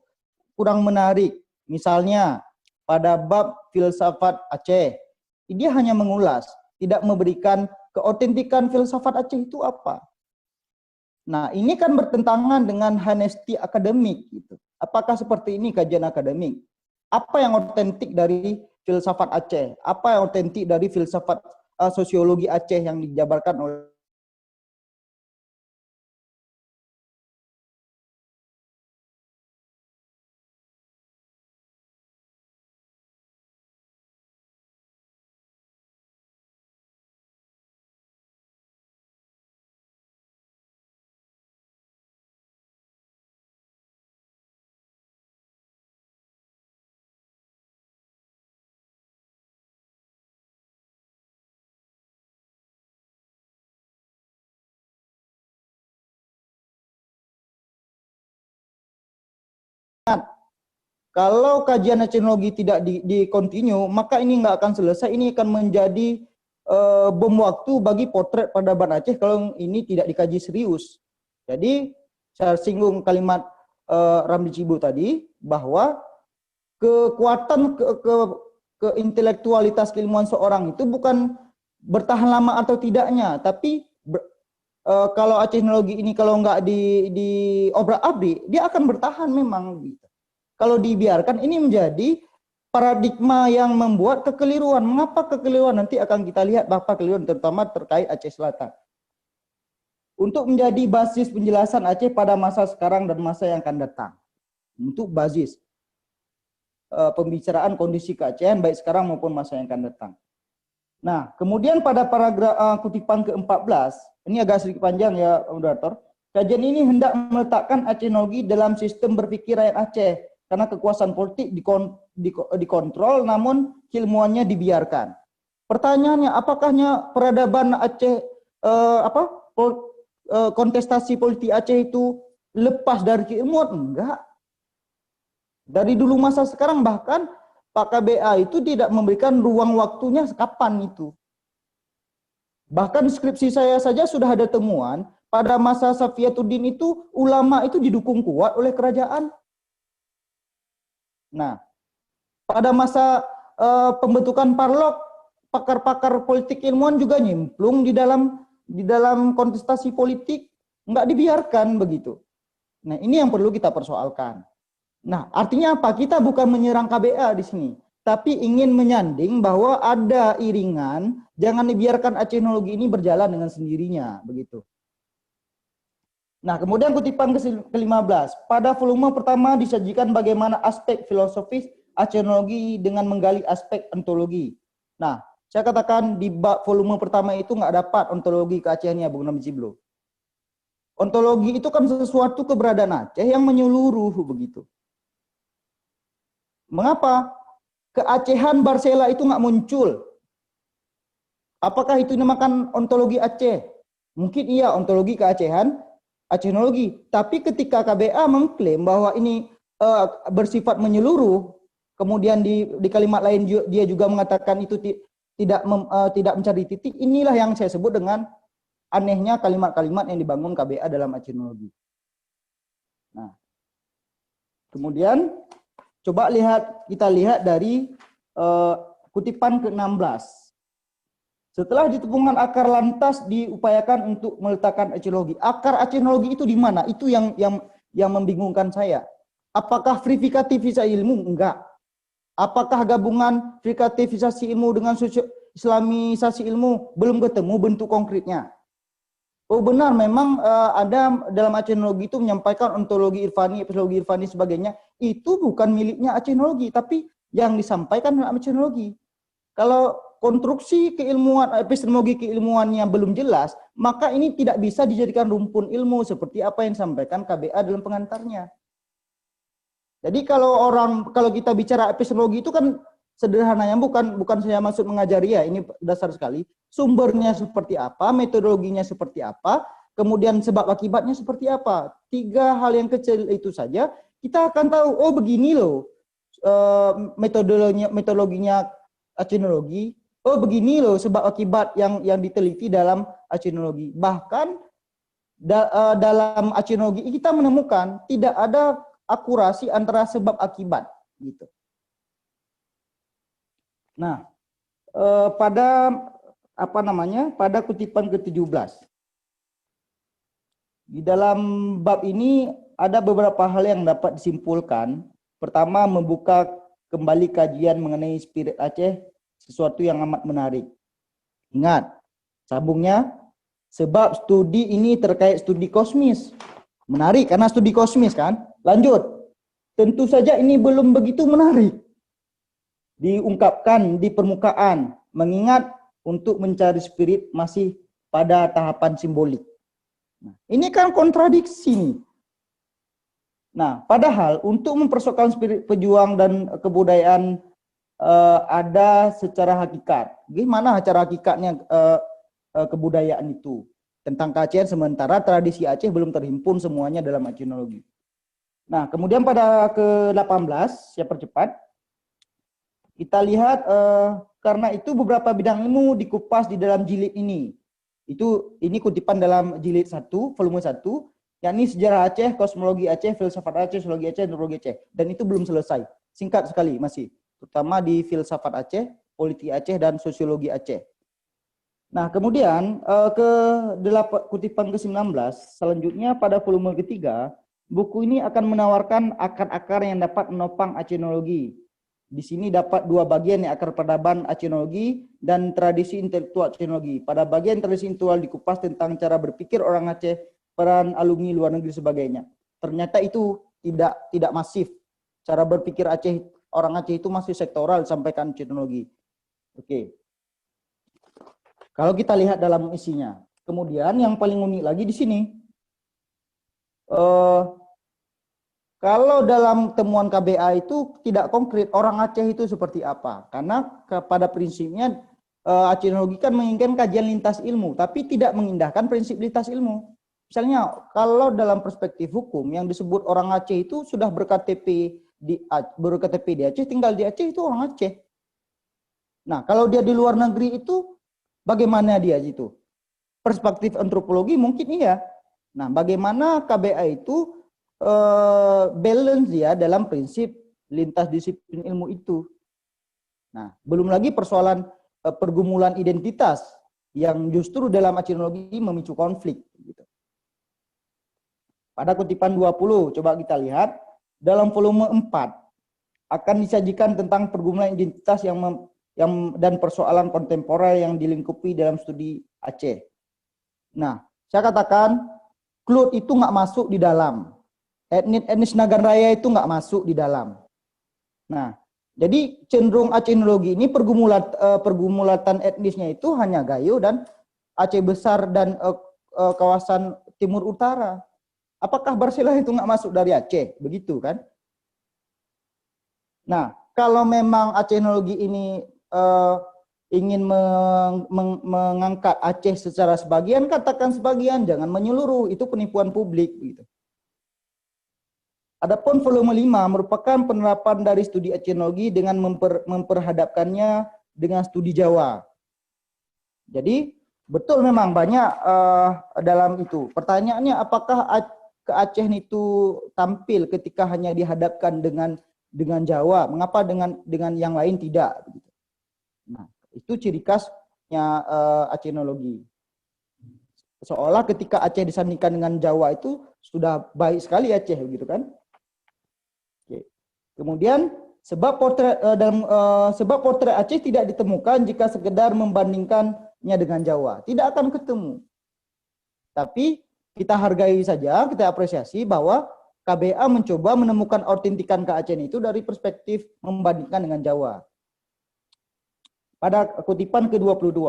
kurang menarik. Misalnya pada bab filsafat Aceh, dia hanya mengulas, tidak memberikan keotentikan filsafat Aceh itu apa. Nah, ini kan bertentangan dengan honesty akademik gitu. Apakah seperti ini kajian akademik? Apa yang otentik dari filsafat Aceh? Apa yang otentik dari filsafat sosiologi Aceh yang dijabarkan oleh kalau kajian etnologi tidak di continue, maka ini nggak akan selesai. Ini akan menjadi bom waktu bagi potret peradaban Aceh kalau ini tidak dikaji serius. Jadi saya singgung kalimat Ramli Cibo tadi bahwa kekuatan intelektualitas keilmuan seorang itu bukan bertahan lama atau tidaknya, tapi kalau etnologi ini kalau nggak di obrak-abrik, dia akan bertahan memang gitu. Kalau dibiarkan ini menjadi paradigma yang membuat kekeliruan. Mengapa kekeliruan? Nanti akan kita lihat apa kekeliruan terutama terkait Aceh Selatan. Untuk menjadi basis penjelasan Aceh pada masa sekarang dan masa yang akan datang. Untuk basis pembicaraan kondisi keacehan baik sekarang maupun masa yang akan datang. Nah, kemudian pada paragraf kutipan ke-14, ini agak sedikit panjang ya, moderator. Kajian ini hendak meletakkan etnologi dalam sistem berpikir rakyat Aceh. Karena kekuasaan politik dikontrol, namun keilmuannya dibiarkan. Pertanyaannya, apakahnya peradaban Aceh, kontestasi politik Aceh itu lepas dari keilmuan? Enggak. Dari dulu masa sekarang bahkan Pak KBA itu tidak memberikan ruang waktunya kapan itu. Bahkan skripsi saya saja sudah ada temuan, pada masa Safiatuddin itu ulama itu didukung kuat oleh kerajaan. Nah, pada masa pembentukan Parlok, pakar-pakar politik ilmuwan juga nyemplung di dalam kontestasi politik, nggak dibiarkan begitu. Nah, ini yang perlu kita persoalkan. Nah, artinya apa? Kita bukan menyerang KBA di sini, tapi ingin menyanding bahwa ada iringan, jangan dibiarkan etnologi ini berjalan dengan sendirinya, begitu. Nah, kemudian kutipan ke-15. Pada volume pertama disajikan bagaimana aspek filosofis etnologi dengan menggali aspek ontologi. Nah, saya katakan di volume pertama itu nggak dapat ontologi keacehannya, Bung Ramli Ciblo. Ontologi itu kan sesuatu keberadaan Aceh yang menyeluruh begitu. Mengapa keacehan Barsela itu nggak muncul? Apakah itu dinamakan ontologi Aceh? Mungkin iya ontologi keacehan, etnologi. Tapi ketika KBA mengklaim bahwa ini bersifat menyeluruh, kemudian di kalimat lain dia juga mengatakan itu tidak mencari titik, inilah yang saya sebut dengan anehnya kalimat-kalimat yang dibangun KBA dalam etnologi. Nah, kemudian coba kita lihat dari kutipan ke-16. Setelah ditemukan akar lantas diupayakan untuk meletakkan etnologi. Akar etnologi itu di mana? Itu yang membingungkan saya. Apakah verifikatifisasi ilmu? Enggak. Apakah gabungan verifikatifisasi ilmu dengan islamisasi ilmu? Belum ketemu bentuk konkretnya. Oh benar, memang ada dalam etnologi itu menyampaikan ontologi irfani, epistemologi irfani sebagainya. Itu bukan miliknya etnologi, tapi yang disampaikan dalam etnologi. Kalau konstruksi keilmuan, epistemologi keilmuannya belum jelas, maka ini tidak bisa dijadikan rumpun ilmu seperti apa yang disampaikan KBA dalam pengantarnya. Jadi kalau kita bicara epistemologi itu kan sederhananya bukan saya maksud mengajari ya, ini dasar sekali. Sumbernya seperti apa, metodologinya seperti apa, kemudian sebab akibatnya seperti apa. 3 hal yang kecil itu saja kita akan tahu, oh begini loh metodologinya etnologi. Oh begini loh sebab akibat yang diteliti dalam etnologi. Bahkan dalam acinologi kita menemukan tidak ada akurasi antara sebab akibat gitu. Nah, pada pada kutipan ke-17 di dalam bab ini ada beberapa hal yang dapat disimpulkan. Pertama, membuka kembali kajian mengenai spirit Aceh, sesuatu yang amat menarik. Ingat, sambungnya, sebab studi ini terkait studi kosmis. Menarik karena studi kosmis kan? Lanjut. Tentu saja ini belum begitu menarik. Diungkapkan di permukaan, mengingat untuk mencari spirit masih pada tahapan simbolik. Nah, ini kan kontradiksi nih. Nah, padahal untuk mempersoalkan spirit pejuang dan kebudayaan ada secara hakikat. Gimana cara hakikatnya kebudayaan itu tentang keacehan, sementara tradisi Aceh belum terhimpun semuanya dalam acinologi. Nah, kemudian pada ke-18, saya percepat, kita lihat karena itu beberapa bidang ilmu dikupas di dalam jilid ini. Ini kutipan dalam jilid 1, volume 1, yakni sejarah Aceh, kosmologi Aceh, filsafat Aceh, sosiologi Aceh, neurologi Aceh. Dan itu belum selesai. Singkat sekali masih. Terutama di filsafat Aceh, politik Aceh, dan sosiologi Aceh. Nah, kemudian kutipan ke-19, selanjutnya pada volume ketiga, buku ini akan menawarkan akar-akar yang dapat menopang acinologi. Di sini dapat dua bagian, yang akar peradaban acinologi dan tradisi intelektual acinologi. Pada bagian tradisi intelektual dikupas tentang cara berpikir orang Aceh, peran alumni luar negeri sebagainya. Ternyata itu tidak masif. Cara berpikir orang Aceh itu masih sektoral disampaikan acinologi. Oke. Kalau kita lihat dalam isinya. Kemudian yang paling unik lagi di sini, kalau dalam temuan KBA itu tidak konkret orang Aceh itu seperti apa. Karena pada prinsipnya acinologi kan menginginkan kajian lintas ilmu, tapi tidak mengindahkan prinsip lintas ilmu. Misalnya kalau dalam perspektif hukum yang disebut orang Aceh itu sudah berKTP di Aceh, tinggal di Aceh itu orang Aceh. Nah, kalau dia di luar negeri itu bagaimana dia itu? Perspektif antropologi mungkin iya. Nah, bagaimana KBA itu balance ya dalam prinsip lintas disiplin ilmu itu. Nah, belum lagi persoalan pergumulan identitas yang justru dalam acinologi memicu konflik. Gitu. Pada kutipan 20, coba kita lihat, dalam volume 4 akan disajikan tentang pergumulan identitas dan persoalan kontemporer yang dilingkupi dalam studi Aceh. Nah, saya katakan, Klut itu nggak masuk di dalam. Etnis Nagan Raya itu nggak masuk di dalam. Nah, jadi cenderung acinologi ini pergumulatan etnisnya itu hanya Gayo dan Aceh Besar dan kawasan Timur Utara. Apakah Barsela itu nggak masuk dari Aceh? Begitu kan? Nah, kalau memang acinologi ini ingin mengangkat Aceh secara sebagian, katakan sebagian, jangan menyeluruh. Itu penipuan publik. Gitu. Adapun volume 5 merupakan penerapan dari studi acinologi dengan memperhadapkannya dengan studi Jawa. Jadi betul memang banyak dalam itu. Pertanyaannya apakah ke Aceh itu tampil ketika hanya dihadapkan dengan Jawa? Mengapa dengan yang lain tidak? Nah, itu ciri khasnya acinologi. Seolah ketika Aceh disandingkan dengan Jawa itu sudah baik sekali Aceh, gitu kan? Oke. Kemudian sebab potret Aceh tidak ditemukan jika sekedar membandingkannya dengan Jawa, tidak akan ketemu. Tapi kita hargai saja, kita apresiasi bahwa KBA mencoba menemukan autentikan keacehan itu dari perspektif membandingkan dengan Jawa. Pada kutipan ke-22,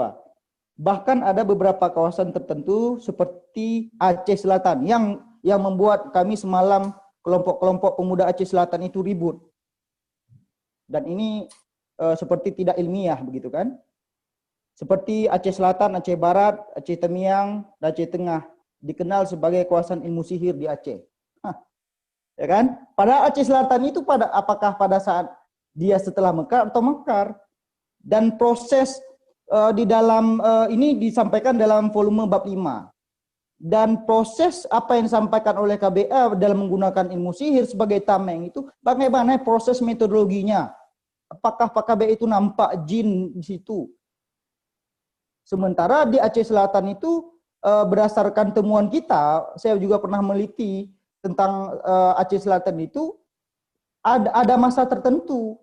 bahkan ada beberapa kawasan tertentu seperti Aceh Selatan yang membuat kami semalam kelompok-kelompok pemuda Aceh Selatan itu ribut. Dan ini seperti tidak ilmiah begitu kan? Seperti Aceh Selatan, Aceh Barat, Aceh Temiang, dan Aceh Tengah dikenal sebagai kawasan ilmu sihir di Aceh. Ya kan? Padahal Aceh Selatan itu apakah pada saat dia setelah mekar atau mekar? Dan proses di dalam ini disampaikan dalam volume bab 5. Dan proses apa yang disampaikan oleh KBA dalam menggunakan ilmu sihir sebagai tameng itu, bagaimana proses metodologinya? Apakah Pak KBA itu nampak jin di situ? Sementara di Aceh Selatan itu berdasarkan temuan kita, saya juga pernah meliti tentang Aceh Selatan itu ada masa tertentu.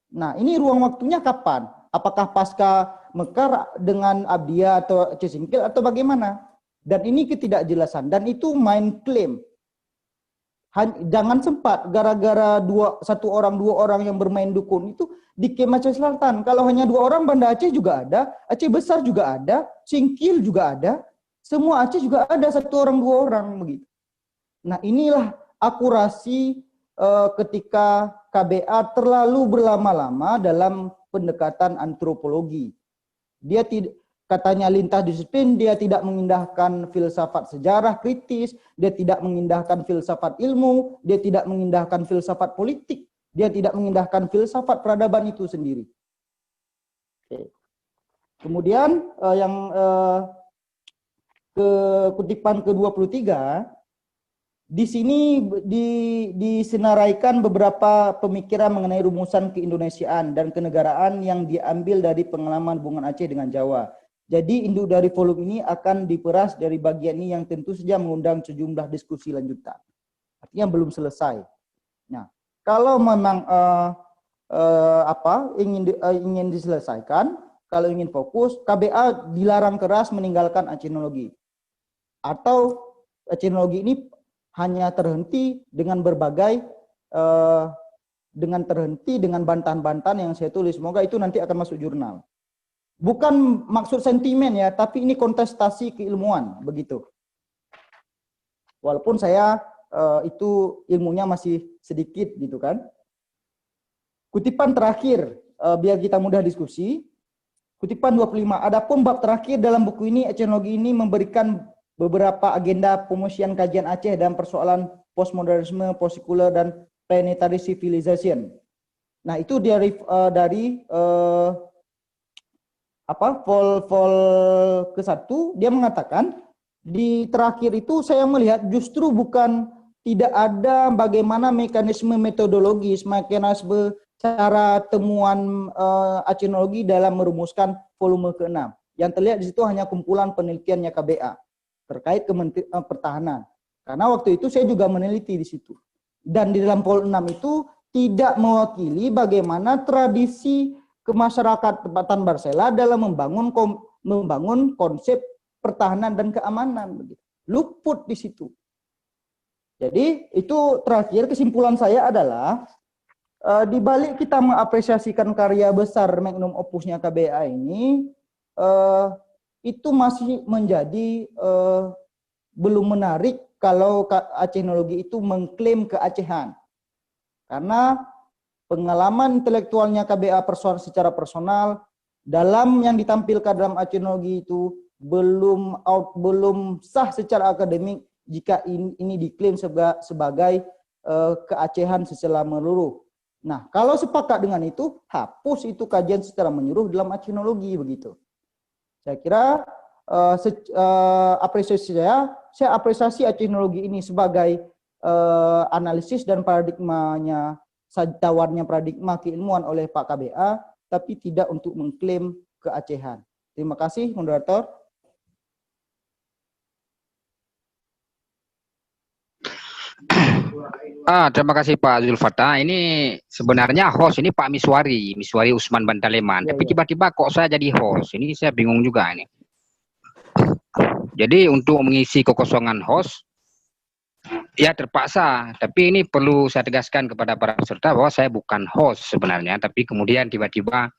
Nah, ini ruang waktunya kapan? Apakah pasca Mekar dengan Abdia atau Aceh Singkil atau bagaimana? Dan ini ketidakjelasan, dan itu main klaim. Jangan sempat gara-gara dua orang yang bermain dukun itu di Kem Aceh Selatan. Kalau hanya 2 orang, Banda Aceh juga ada, Aceh Besar juga ada, Singkil juga ada, semua Aceh juga ada 1 orang 2 orang begitu. Nah, inilah akurasi ketika KBA terlalu berlama-lama dalam pendekatan antropologi. Dia tidak, katanya lintas disiplin, dia tidak mengindahkan filsafat sejarah kritis, dia tidak mengindahkan filsafat ilmu, dia tidak mengindahkan filsafat politik, dia tidak mengindahkan filsafat peradaban itu sendiri. Oke. Kemudian kutipan ke-23, di sini disenaraikan beberapa pemikiran mengenai rumusan keindonesiaan dan kenegaraan yang diambil dari pengalaman hubungan Aceh dengan Jawa. Jadi induk dari volume ini akan diperas dari bagian ini yang tentu saja mengundang sejumlah diskusi lanjutan. Artinya belum selesai. Nah, kalau memang ingin diselesaikan, kalau ingin fokus, KBA dilarang keras meninggalkan Acenologi. Atau Acenologi ini hanya terhenti dengan berbagai dengan bantahan-bantahan yang saya tulis. Semoga itu nanti akan masuk jurnal. Bukan maksud sentimen ya, tapi ini kontestasi keilmuan begitu. Walaupun saya itu ilmunya masih sedikit gitu kan. Kutipan terakhir biar kita mudah diskusi. Kutipan 25. Adapun bab terakhir dalam buku ini, Acenologi ini memberikan beberapa agenda pemosian kajian Aceh dan persoalan postmodernisme, postsekuler dan planetary civilization. Nah, itu dari vol ke-1 dia mengatakan di terakhir itu saya melihat justru bukan tidak ada bagaimana mekanisme metodologis, mekanisme cara temuan Acenologi dalam merumuskan volume ke-6. Yang terlihat di situ hanya kumpulan penelitiannya KBA terkait Kementerian Pertahanan. Karena waktu itu saya juga meneliti di situ. Dan di dalam vol 6 itu tidak mewakili bagaimana tradisi kemasyarakat tempatan Barsela dalam membangun konsep pertahanan dan keamanan begitu. Luput di situ. Jadi itu terakhir kesimpulan saya adalah di balik kita mengapresiasikan karya besar magnum opusnya KBA ini itu masih menjadi belum menarik kalau Acenologi itu mengklaim keacehan. Karena pengalaman intelektualnya KBA secara personal dalam yang ditampilkan dalam Acenologi itu belum sah secara akademik jika ini diklaim sebagai keacehan secara menyeluruh. Nah, kalau sepakat dengan itu, hapus itu kajian secara menyeluruh dalam Acenologi begitu. Saya kira saya apresiasi Acenologi ini sebagai analisis dan paradigmanya tawarnya paradigma keilmuan oleh Pak KBA, tapi tidak untuk mengklaim keacehan. Terima kasih, moderator. Terima kasih Pak Zulfata. Ini sebenarnya host ini Pak Miswari Usman Bantaleman. Tapi tiba-tiba kok saya jadi host? Ini saya bingung juga ini. Jadi untuk mengisi kekosongan host, ya terpaksa. Tapi ini perlu saya tegaskan kepada para peserta bahwa saya bukan host sebenarnya, tapi kemudian tiba-tiba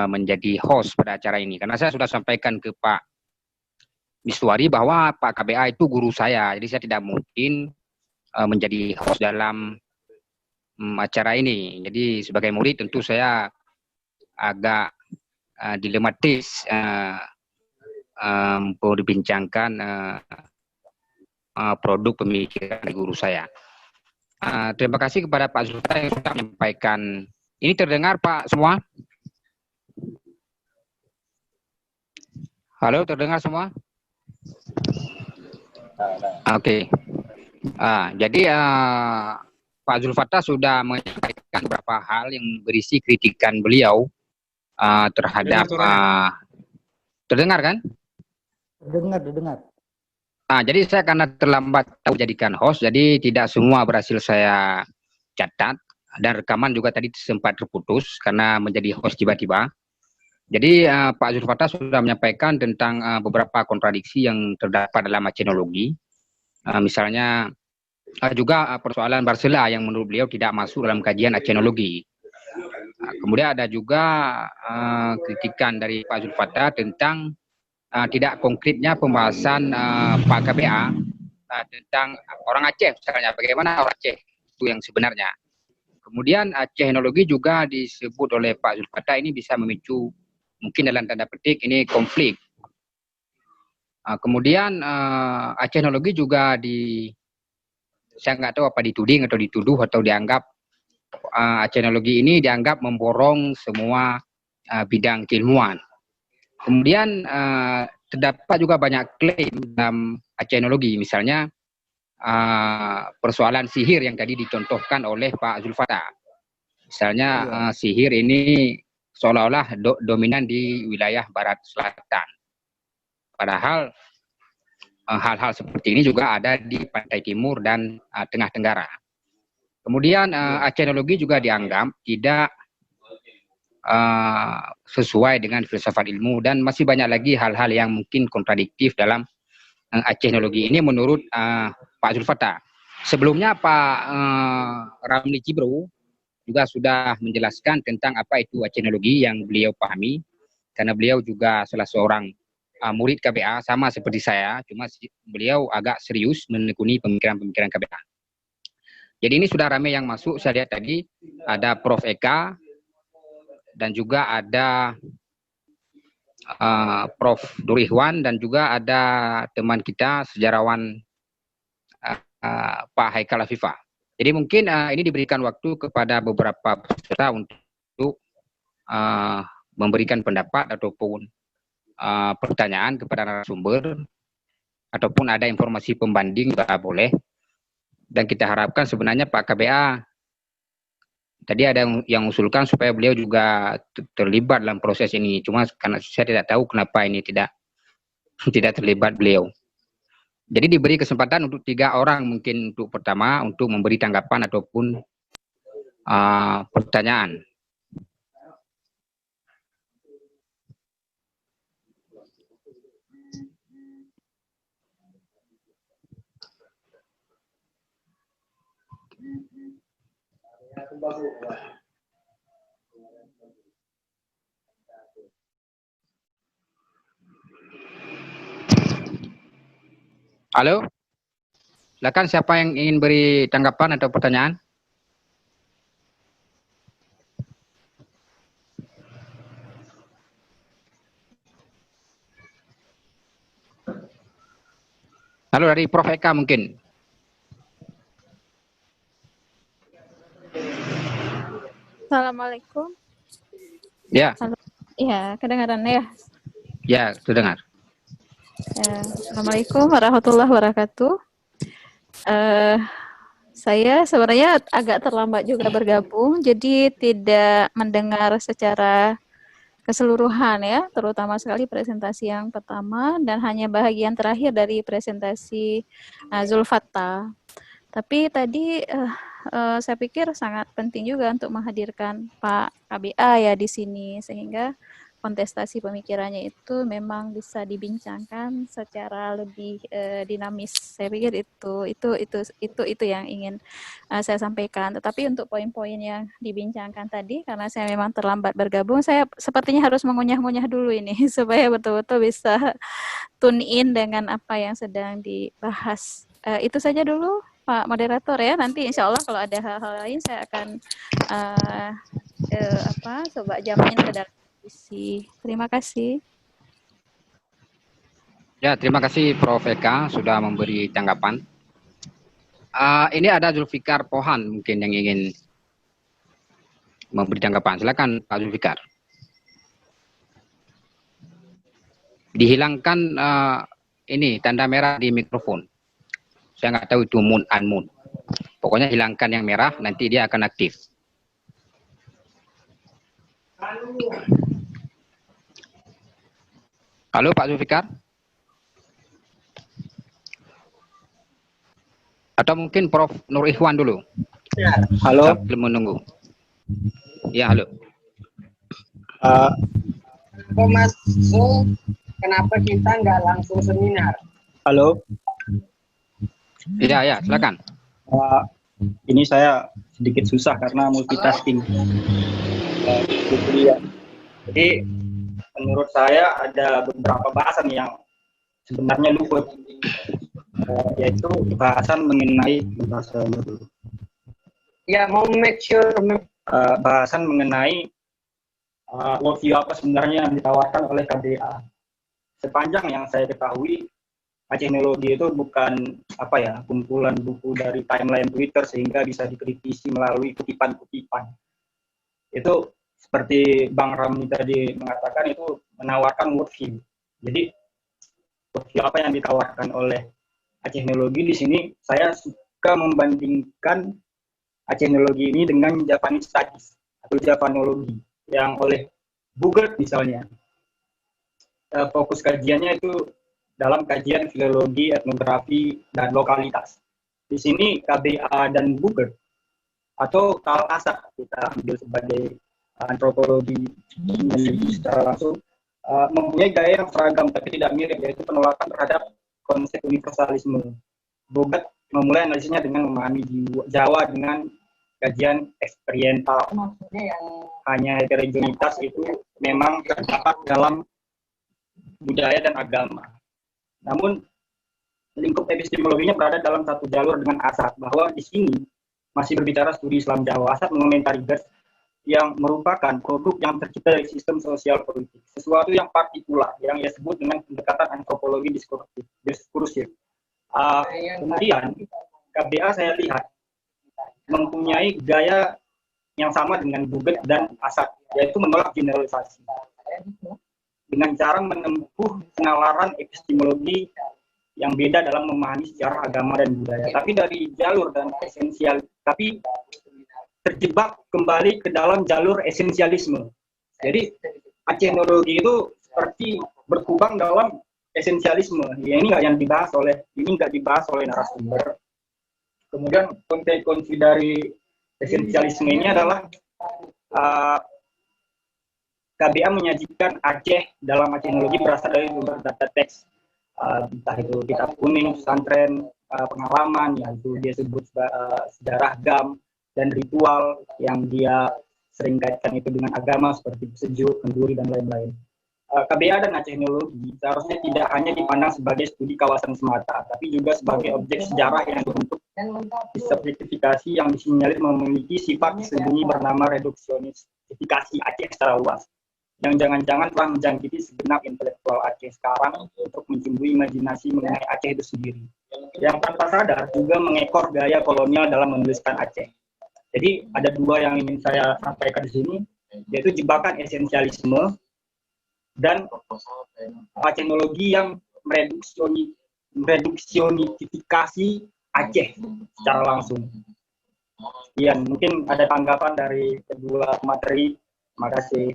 menjadi host pada acara ini. Karena saya sudah sampaikan ke Pak Miswari bahwa Pak KBA itu guru saya, jadi saya tidak mungkin menjadi host dalam acara ini. Jadi sebagai murid tentu saya agak dilematis berbincangkan produk pemikiran guru saya. Terima kasih kepada Pak Zulfata yang sudah menyampaikan. Ini terdengar Pak semua? Halo, terdengar semua? Oke. Jadi Pak Zulfata sudah menyampaikan beberapa hal yang berisi kritikan beliau terhadap terdengar kan? Dengar. Jadi saya karena terlambat jadikan host, jadi tidak semua berhasil saya catat dan rekaman juga tadi sempat terputus karena menjadi host tiba-tiba. Jadi Pak Zulfata sudah menyampaikan tentang beberapa kontradiksi yang terdapat dalam acenologi. Misalnya juga persoalan Barcela yang menurut beliau tidak masuk dalam kajian acenologi. Kemudian ada juga kritikan dari Pak Zulfata tentang tidak konkretnya pembahasan Pak KBA tentang orang Aceh misalnya, bagaimana orang Aceh itu yang sebenarnya. Kemudian acenologi juga disebut oleh Pak Zulfata ini bisa memicu mungkin dalam tanda petik ini konflik. Kemudian acenologi juga saya nggak tahu apa dituding atau dituduh atau dianggap acenologi ini dianggap memborong semua bidang keilmuan. Kemudian terdapat juga banyak klaim dalam acenologi, misalnya persoalan sihir yang tadi dicontohkan oleh Pak Zulfata. Misalnya sihir ini seolah-olah dominan di wilayah Barat Selatan. Padahal hal-hal seperti ini juga ada di Pantai Timur dan Tengah Tenggara. Kemudian acenologi juga dianggap tidak sesuai dengan filsafat ilmu dan masih banyak lagi hal-hal yang mungkin kontradiktif dalam acenologi ini menurut Pak Zulfata. Sebelumnya Pak Ramli Cibro juga sudah menjelaskan tentang apa itu acenologi yang beliau pahami, karena beliau juga salah seorang murid KBA sama seperti saya, cuma beliau agak serius menekuni pemikiran-pemikiran KBA. Jadi ini sudah ramai yang masuk, saya lihat tadi ada Prof. Eka, dan juga ada Prof. Durihwan, dan juga ada teman kita sejarawan Pak Haikal Afifah. Jadi mungkin ini diberikan waktu kepada beberapa peserta untuk memberikan pendapat ataupun pertanyaan kepada narasumber, ataupun ada informasi pembanding juga boleh. Dan kita harapkan sebenarnya Pak KBA tadi ada yang usulkan supaya beliau juga terlibat dalam proses ini. Cuma karena saya tidak tahu kenapa ini tidak terlibat beliau. Jadi diberi kesempatan untuk 3 orang mungkin untuk pertama untuk memberi tanggapan ataupun pertanyaan. Halo, silakan siapa yang ingin beri tanggapan atau pertanyaan? Halo, dari Prof. Eka mungkin. Assalamualaikum. Ya. Iya, kedengaran ya? Ya, terdengar. Assalamualaikum warahmatullahi wabarakatuh. Saya sebenarnya agak terlambat juga bergabung, jadi tidak mendengar secara keseluruhan ya, terutama sekali presentasi yang pertama dan hanya bagian terakhir dari presentasi Zulfata. Tapi tadi saya pikir sangat penting juga untuk menghadirkan Pak KBA ya di sini, sehingga kontestasi pemikirannya itu memang bisa dibincangkan secara lebih dinamis. Saya pikir itu yang ingin saya sampaikan. Tetapi untuk poin-poin yang dibincangkan tadi, karena saya memang terlambat bergabung, saya sepertinya harus mengunyah-ngunyah dulu ini supaya betul-betul bisa tune in dengan apa yang sedang dibahas. Itu saja dulu Pak Moderator ya. Nanti insya Allah kalau ada hal-hal lain saya akan coba jamin ke dalam diskusi. Terima kasih. Ya, terima kasih Prof. Eka sudah memberi tanggapan. Ini ada Zulfikar Pohan mungkin yang ingin memberi tanggapan. Silakan Pak Zulfikar. Dihilangkan ini tanda merah di mikrofon. Saya nggak tahu itu moon unmoon. Pokoknya hilangkan yang merah, nanti dia akan aktif. Halo Pak Zulfikar? Atau mungkin Prof. Nur Ikhwan dulu? Halo, Sambil menunggu. Ya, halo. kok masuk? Kenapa kita nggak langsung seminar? Halo, Ya, silakan. ini saya sedikit susah karena multitasking. Jadi menurut saya ada beberapa bahasan yang sebenarnya luput, yaitu bahasan mengenai bahasan mengenai worldview apa sebenarnya yang ditawarkan oleh KBA. Sepanjang yang saya ketahui, Acehnologi itu bukan kumpulan buku dari timeline Twitter sehingga bisa dikritisi melalui kutipan-kutipan. Itu seperti Bang Ramli tadi mengatakan, itu menawarkan worldview. Jadi worldview apa yang ditawarkan oleh Acehnologi di sini, saya suka membandingkan Acehnologi ini dengan Japanese Studies atau Javanologi yang oleh Bugert misalnya. Fokus kajiannya itu dalam kajian filologi, etnografi, dan lokalitas. Di sini KBA dan Bugert atau Karl Asser, kita ambil sebagai antropologi secara langsung, mempunyai gaya yang seragam tapi tidak mirip, yaitu penolakan terhadap konsep universalisme. Bugert memulai analisisnya dengan memahami Jawa dengan kajian eksperiental. Maksudnya yang hanya heterogenitas itu memang terdapat dalam budaya dan agama. Namun lingkup epistemologinya berada dalam satu jalur dengan Asar, bahwa di sini masih berbicara studi Islam Jawa. Asar mengomentari Gers yang merupakan produk yang tercipta dari sistem sosial politik, sesuatu yang partikular yang ia sebut dengan pendekatan antropologi diskursif. Kemudian KBA saya lihat mempunyai gaya yang sama dengan Bugert dan Asar, yaitu menolak generalisasi dengan cara menempuh penalaran epistemologi yang beda dalam memahami sejarah agama dan budaya, tapi dari jalur dan esensial, tapi terjebak kembali ke dalam jalur esensialisme. Jadi Acehnologi itu seperti berkubang dalam esensialisme. Ya, ini nggak dibahas oleh narasumber. Kemudian konsekuensi dari esensialisme ini adalah KBA menyajikan Aceh dalam Acehnologi berasal dari sumber data teks, entah itu kitab kuning, pesantren, pengalaman, yaitu dia sebut sejarah gam, dan ritual yang dia sering kaitkan itu dengan agama seperti sejuk, kenduri, dan lain-lain. KBA dan Acehnologi seharusnya tidak hanya dipandang sebagai studi kawasan semata, tapi juga sebagai objek sejarah yang dibentuk disubjektifikasi yang disinyalir memiliki sifat sembunyi bernama reduksionisifikasi Aceh secara luas, yang jangan-jangan telah menjangkiti segenap intelektual Aceh sekarang untuk mencimbui imajinasi mengenai Aceh itu sendiri, yang tanpa sadar juga mengekor gaya kolonial dalam menuliskan Aceh. Jadi ada dua yang ingin saya sampaikan di sini, yaitu jebakan esensialisme dan Acehnologi yang mereduksionifikasi Aceh secara langsung. Iya, mungkin ada tanggapan dari kedua materi. Terima kasih.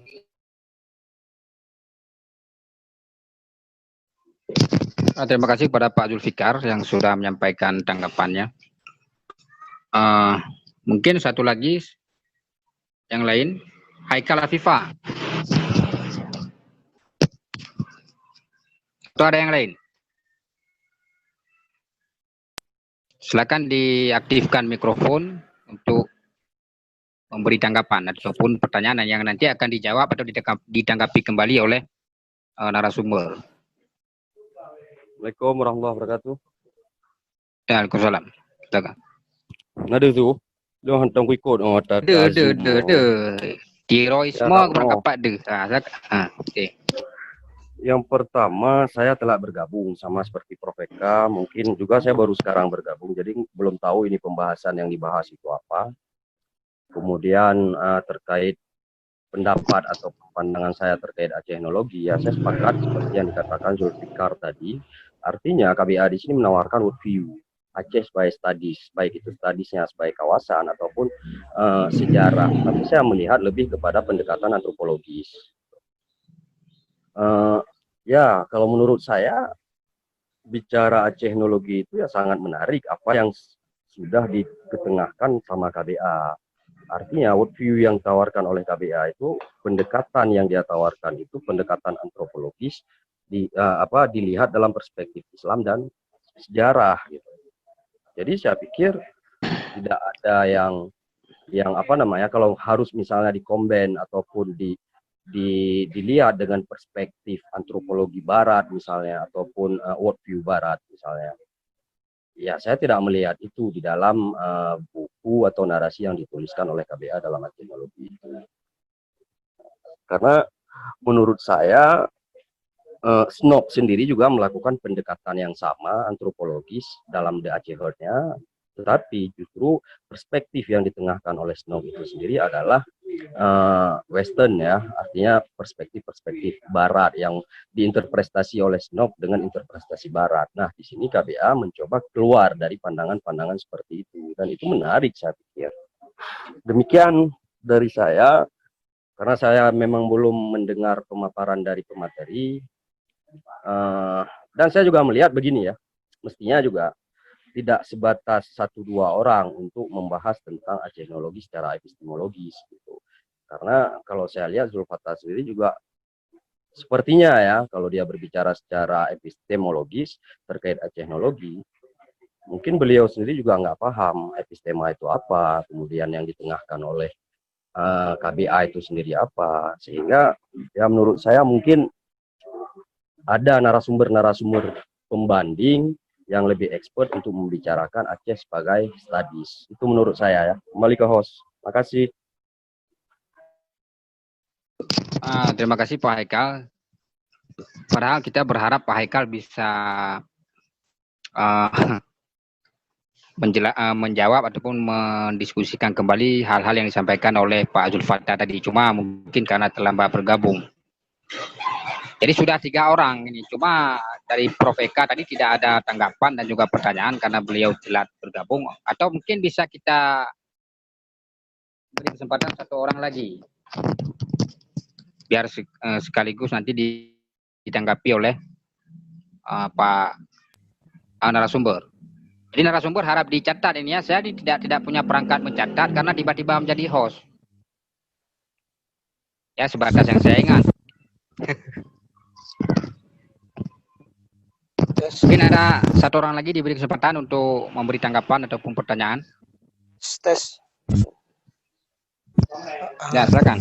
Terima kasih kepada Pak Zulfikar yang sudah menyampaikan tanggapannya. Mungkin satu lagi yang lain, Haikal Afifah. Atau ada yang lain? Silakan diaktifkan mikrofon untuk memberi tanggapan ataupun pertanyaan yang nanti akan dijawab atau ditanggapi kembali oleh narasumber. Assalamualaikum warahmatullahi wabarakatuh. Waalaikumsalam. Silakan. Ada tu. Dia hantam ikut Tiroisme berapa deh? Okey. Yang pertama, saya telah bergabung sama seperti Prof. Eka. Mungkin juga saya baru sekarang bergabung, jadi belum tahu ini pembahasan yang dibahas itu apa. Kemudian terkait pendapat atau pandangan saya terkait Acehnologi, ya saya sepakat seperti yang dikatakan Zulfikar tadi. Artinya KBA di sini menawarkan worldview. Aceh sebagai studies, baik itu studiesnya sebagai kawasan ataupun sejarah. Tapi saya melihat lebih kepada pendekatan antropologis. Ya, kalau menurut saya bicara Acehnologi itu ya sangat menarik apa yang sudah diketengahkan sama KBA. Artinya worldview yang ditawarkan oleh KBA itu pendekatan yang dia tawarkan itu pendekatan antropologis dilihat dalam perspektif Islam dan sejarah gitu. Jadi saya pikir tidak ada yang apa namanya kalau harus misalnya dikomben ataupun dilihat dengan perspektif antropologi barat misalnya ataupun worldview barat misalnya. Ya, saya tidak melihat itu di dalam buku atau narasi yang dituliskan oleh KBA dalam Acehnologi itu. Karena menurut saya SNOP sendiri juga melakukan pendekatan yang sama antropologis dalam The Aceh Heard-nya, tetapi justru perspektif yang ditengahkan oleh SNOP itu sendiri adalah Western ya, artinya perspektif Barat yang diinterpretasi oleh SNOP dengan interpretasi Barat. Nah, di sini KBA mencoba keluar dari pandangan-pandangan seperti itu, dan itu menarik saya pikir. Demikian dari saya, karena saya memang belum mendengar pemaparan dari pemateri, dan saya juga melihat begini ya, mestinya juga tidak sebatas 1-2 orang untuk membahas tentang Acehnologi secara epistemologis gitu. Karena kalau saya lihat Zulfattah sendiri juga sepertinya ya kalau dia berbicara secara epistemologis terkait Acehnologi, mungkin beliau sendiri juga nggak paham epistema itu apa, kemudian yang ditengahkan oleh KBA itu sendiri apa, sehingga ya menurut saya mungkin ada narasumber-narasumber pembanding yang lebih expert untuk membicarakan Aceh sebagai studies. Itu menurut saya ya. Kembali ke host. Makasih. Terima kasih Pak Haikal. Padahal kita berharap Pak Haikal bisa menjawab ataupun mendiskusikan kembali hal-hal yang disampaikan oleh Pak Zulfattah tadi. Cuma mungkin karena terlambat bergabung. Jadi sudah 3 orang ini. Cuma dari Prof. Eka tadi tidak ada tanggapan dan juga pertanyaan karena beliau telat bergabung. Atau mungkin bisa kita beri kesempatan 1 orang lagi. Biar sekaligus nanti ditanggapi oleh Pak narasumber. Jadi narasumber harap dicatat ini ya. Saya tidak punya perangkat mencatat karena tiba-tiba menjadi host. Ya sebatas yang saya ingat. Mungkin ada 1 orang lagi diberi kesempatan untuk memberi tanggapan ataupun pertanyaan. Tes. Ya, silakan.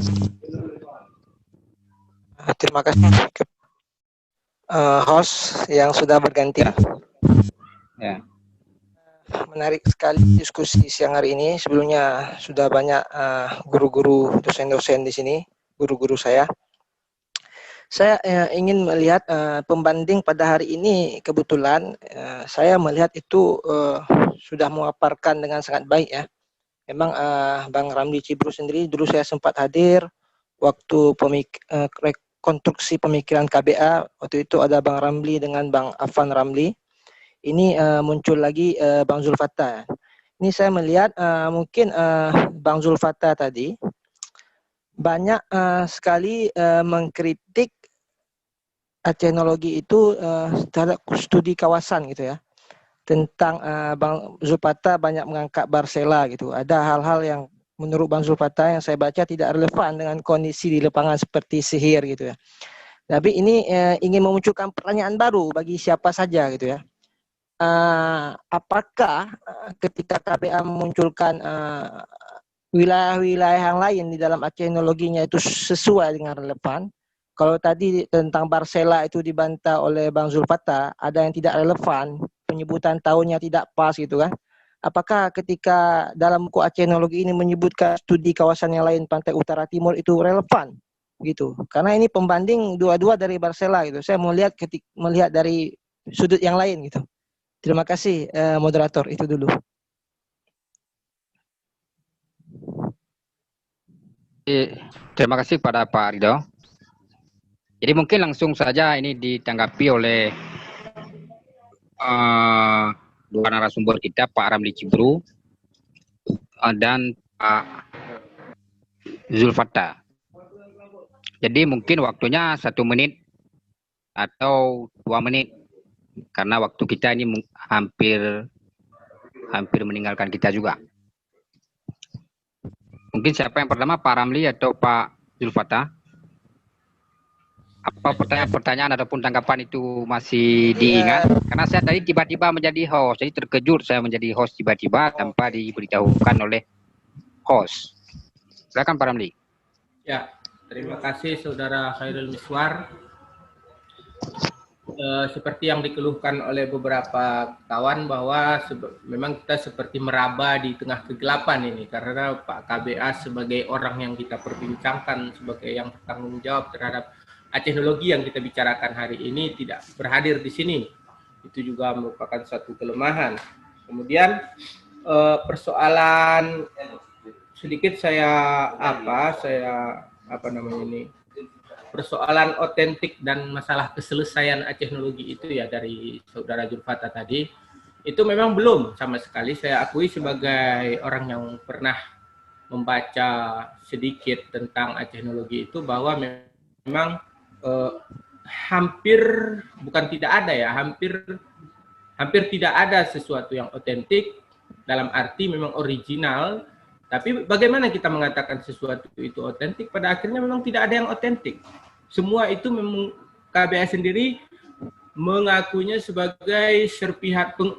Terima kasih ke host yang sudah berganti. Ya. Menarik sekali diskusi siang hari ini. Sebelumnya sudah banyak guru-guru, dosen-dosen di sini, guru-guru saya. Saya ingin melihat pembanding pada hari ini. Kebetulan saya melihat itu sudah memaparkan dengan sangat baik ya. Memang Bang Ramli Cibru sendiri dulu saya sempat hadir waktu rekonstruksi pemikiran KBA. Waktu itu ada Bang Ramli dengan Bang Afan Ramli. Ini muncul lagi Bang Zulfattah. Ini saya melihat mungkin Bang Zulfattah tadi banyak sekali mengkritik Acehnologi itu terhadap studi kawasan gitu ya. Tentang Bang Zulfattah banyak mengangkat Barsela gitu. Ada hal-hal yang menurut Bang Zulfattah yang saya baca tidak relevan dengan kondisi di lapangan seperti sihir gitu ya. Tapi ini ingin memunculkan pertanyaan baru bagi siapa saja gitu ya. Apakah ketika KBA memunculkan wilayah-wilayah yang lain di dalam Acehnologinya itu sesuai dengan relevan? Kalau tadi tentang Barsela itu dibantah oleh Bang Zulfattah, ada yang tidak relevan, penyebutan tahunnya tidak pas gitu kan. Apakah ketika dalam buku Acehnologi ini menyebutkan studi kawasan yang lain pantai utara timur itu relevan gitu? Karena ini pembanding dua-dua dari Barsela gitu. Saya melihat dari sudut yang lain gitu. Terima kasih moderator, itu dulu. Terima kasih pada Pak Ridho. Jadi mungkin langsung saja ini ditanggapi oleh dua narasumber kita, Pak Ramli Cibru dan Pak Zulfata. Jadi mungkin waktunya 1 menit atau 2 menit karena waktu kita ini hampir meninggalkan kita juga. Mungkin siapa yang pertama, Pak Ramli atau Pak Zulfata? Apa pertanyaan ataupun tanggapan itu masih diingat? Karena saya tadi tiba-tiba menjadi host, jadi terkejut saya menjadi host tiba-tiba tanpa diberitahukan oleh host. Silakan Pak Ramli. Ya, terima kasih Saudara Khairul Miswar. Seperti yang dikeluhkan oleh beberapa kawan bahwa memang kita seperti meraba di tengah kegelapan ini karena Pak KBA sebagai orang yang kita perbincangkan sebagai yang bertanggung jawab terhadap teknologi yang kita bicarakan hari ini tidak berhadir di sini. Itu juga merupakan satu kelemahan. Kemudian persoalan sedikit persoalan otentik dan masalah keselesaian teknologi itu ya dari Saudara Zulfata tadi itu memang belum sama sekali. Saya akui sebagai orang yang pernah membaca sedikit tentang teknologi itu bahwa memang hampir tidak ada sesuatu yang otentik dalam arti memang original. Tapi bagaimana kita mengatakan sesuatu itu otentik? Pada akhirnya memang tidak ada yang otentik. Semua itu memang KBA sendiri mengakunya sebagai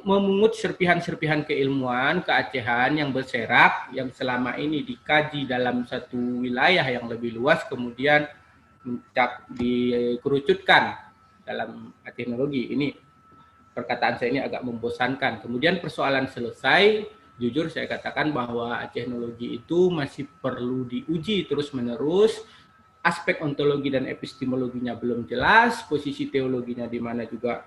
memungut serpihan-serpihan keilmuan, keacehan yang berserak, yang selama ini dikaji dalam satu wilayah yang lebih luas, kemudian dikerucutkan dalam teknologi. Ini perkataan saya ini agak membosankan. Kemudian persoalan selesai, jujur saya katakan bahwa teknologi itu masih perlu diuji terus-menerus. Aspek ontologi dan epistemologinya belum jelas, posisi teologinya di mana juga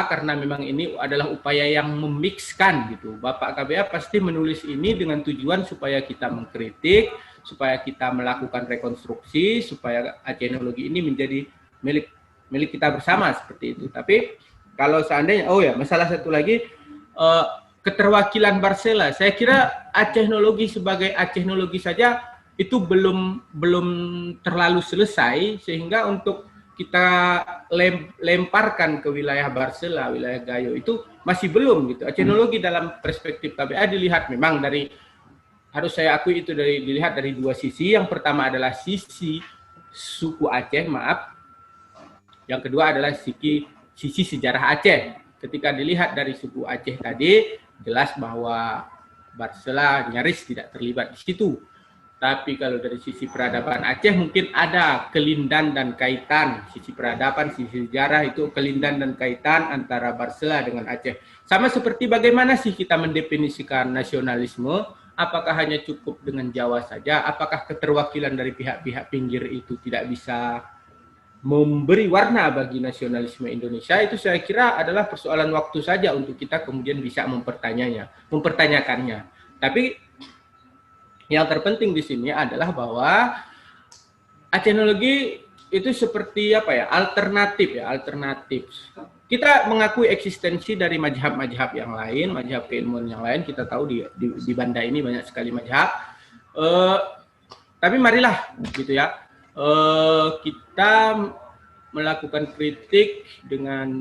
karena memang ini adalah upaya yang memikskan gitu. Bapak KBA pasti menulis ini dengan tujuan supaya kita mengkritik, supaya kita melakukan rekonstruksi, supaya teknologi ini menjadi milik kita bersama seperti itu. Tapi kalau seandainya, masalah satu lagi, keterwakilan Barcela. Saya kira teknologi sebagai teknologi saja itu belum terlalu selesai, sehingga untuk kita lemparkan ke wilayah Barcela, wilayah Gayo itu masih belum gitu. Teknologi dalam perspektif KBA dilihat memang harus saya akui itu dilihat dari dua sisi. Yang pertama adalah sisi suku Aceh, yang kedua adalah sisi sejarah Aceh. Ketika dilihat dari suku Aceh tadi, jelas bahwa Barcela nyaris tidak terlibat di situ. Tapi kalau dari sisi peradaban Aceh mungkin ada kelindan dan kaitan. Sisi peradaban, sisi sejarah itu kelindan dan kaitan antara Barcela dengan Aceh. Sama seperti bagaimana sih kita mendefinisikan nasionalisme? Apakah hanya cukup dengan Jawa saja? Apakah keterwakilan dari pihak-pihak pinggir itu tidak bisa memberi warna bagi nasionalisme Indonesia? Itu saya kira adalah persoalan waktu saja untuk kita kemudian bisa mempertanyakannya. Tapi yang terpenting di sini adalah bahwa teknologi itu seperti alternatif. Kita mengakui eksistensi dari mazhab-mazhab yang lain, mazhab keilmuan yang lain. Kita tahu di Banda ini banyak sekali mazhab. Tapi marilah gitu ya, kita melakukan kritik dengan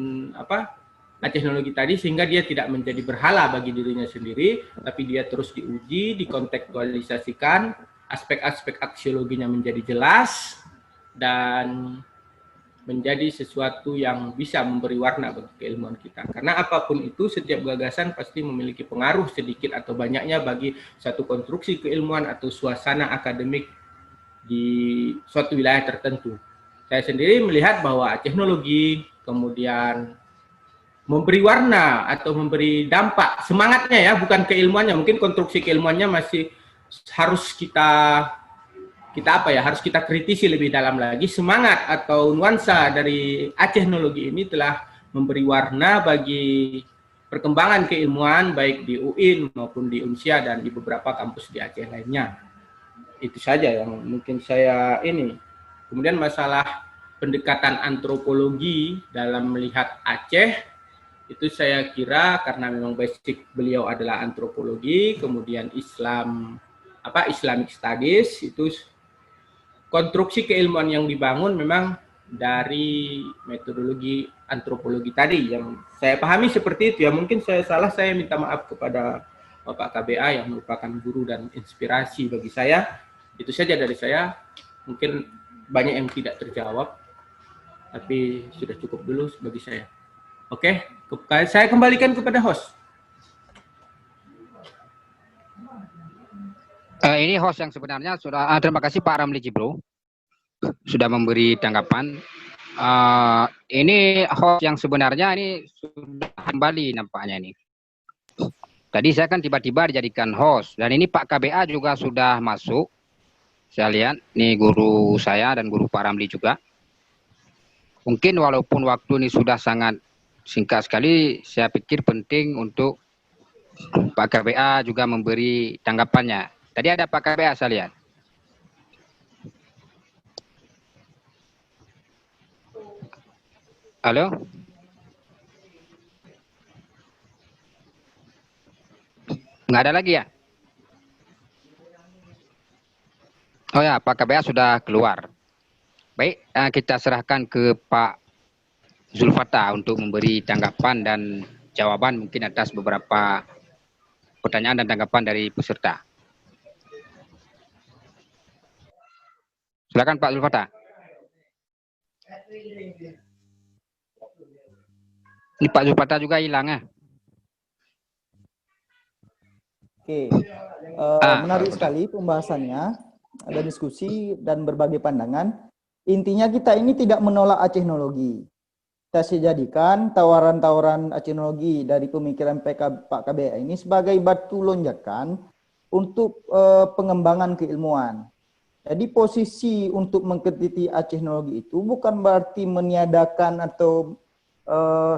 teknologi tadi sehingga dia tidak menjadi berhala bagi dirinya sendiri, tapi dia terus diuji, dikontekstualisasikan, aspek-aspek aksiologinya menjadi jelas dan menjadi sesuatu yang bisa memberi warna bagi keilmuan kita. Karena apapun itu, setiap gagasan pasti memiliki pengaruh sedikit atau banyaknya bagi satu konstruksi keilmuan atau suasana akademik di suatu wilayah tertentu. Saya sendiri melihat bahwa teknologi kemudian memberi warna atau memberi dampak, semangatnya ya, bukan keilmuannya. Mungkin konstruksi keilmuannya masih harus kita kritisi lebih dalam lagi. Semangat atau nuansa dari teknologi ini telah memberi warna bagi perkembangan keilmuan baik di UIN maupun di UNSIA dan di beberapa kampus di Aceh lainnya. Itu saja yang mungkin saya ini. Kemudian masalah pendekatan antropologi dalam melihat Aceh, Itu saya kira karena memang basic beliau adalah antropologi, kemudian Islamic Studies, itu konstruksi keilmuan yang dibangun memang dari metodologi antropologi tadi yang saya pahami seperti itu ya. Mungkin saya salah, saya minta maaf kepada Bapak KBA yang merupakan guru dan inspirasi bagi saya. Itu saja dari saya, mungkin banyak yang tidak terjawab, tapi sudah cukup dulu bagi saya. Oke, saya kembalikan kepada host. Ini host yang sebenarnya sudah, terima kasih Pak Ramli Cibro sudah memberi tanggapan. Ini host yang sebenarnya ini sudah kembali nampaknya ini. Tadi saya kan tiba-tiba dijadikan host, dan ini Pak KBA juga sudah masuk. Saya lihat, ini guru saya dan guru Pak Ramli juga. Mungkin walaupun waktu ini sudah sangat singkat sekali, saya pikir penting untuk Pak KBA juga memberi tanggapannya. Tadi ada Pak KBA saya lihat. Halo? Nggak ada lagi ya? Oh ya, Pak KBA sudah keluar. Baik, kita serahkan ke Pak Zulfata untuk memberi tanggapan dan jawaban mungkin atas beberapa pertanyaan dan tanggapan dari peserta. Silakan Pak Zulfata. Ini Pak Zulfata juga hilang ya? Oke, menarik sekali pembahasannya, ada diskusi dan berbagai pandangan. Intinya kita ini tidak menolak Acehnologi. Kita jadikan tawaran-tawaran Acehnologi dari pemikiran Pak KBA ini sebagai batu lonjakan untuk pengembangan keilmuan. Jadi posisi untuk mengkritisi Acehnologi itu bukan berarti meniadakan atau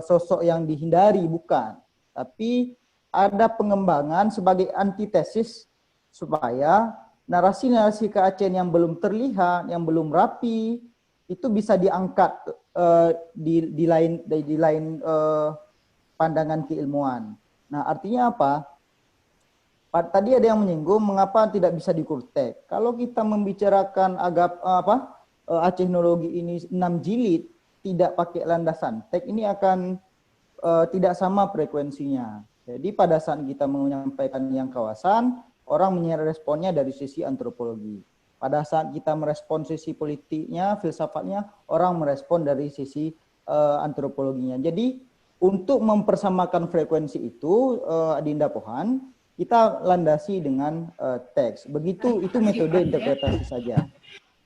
sosok yang dihindari, bukan. Tapi ada pengembangan sebagai antitesis supaya narasi-narasi ke-Aceh yang belum terlihat, yang belum rapi, itu bisa diangkat di lain pandangan keilmuan. Nah, artinya apa? Tadi ada yang menyinggung mengapa tidak bisa dikurtek. Kalau kita membicarakan Acehnologi ini 6 jilid tidak pakai landasan teks, ini akan tidak sama frekuensinya. Jadi pada saat kita menyampaikan yang kawasan, orang responnya dari sisi antropologi. Pada saat kita merespon sisi politiknya, filsafatnya, orang merespon dari sisi antropologinya. Jadi untuk mempersamakan frekuensi itu, Adinda Pohan, kita landasi dengan teks. Begitu, itu metode interpretasi saja.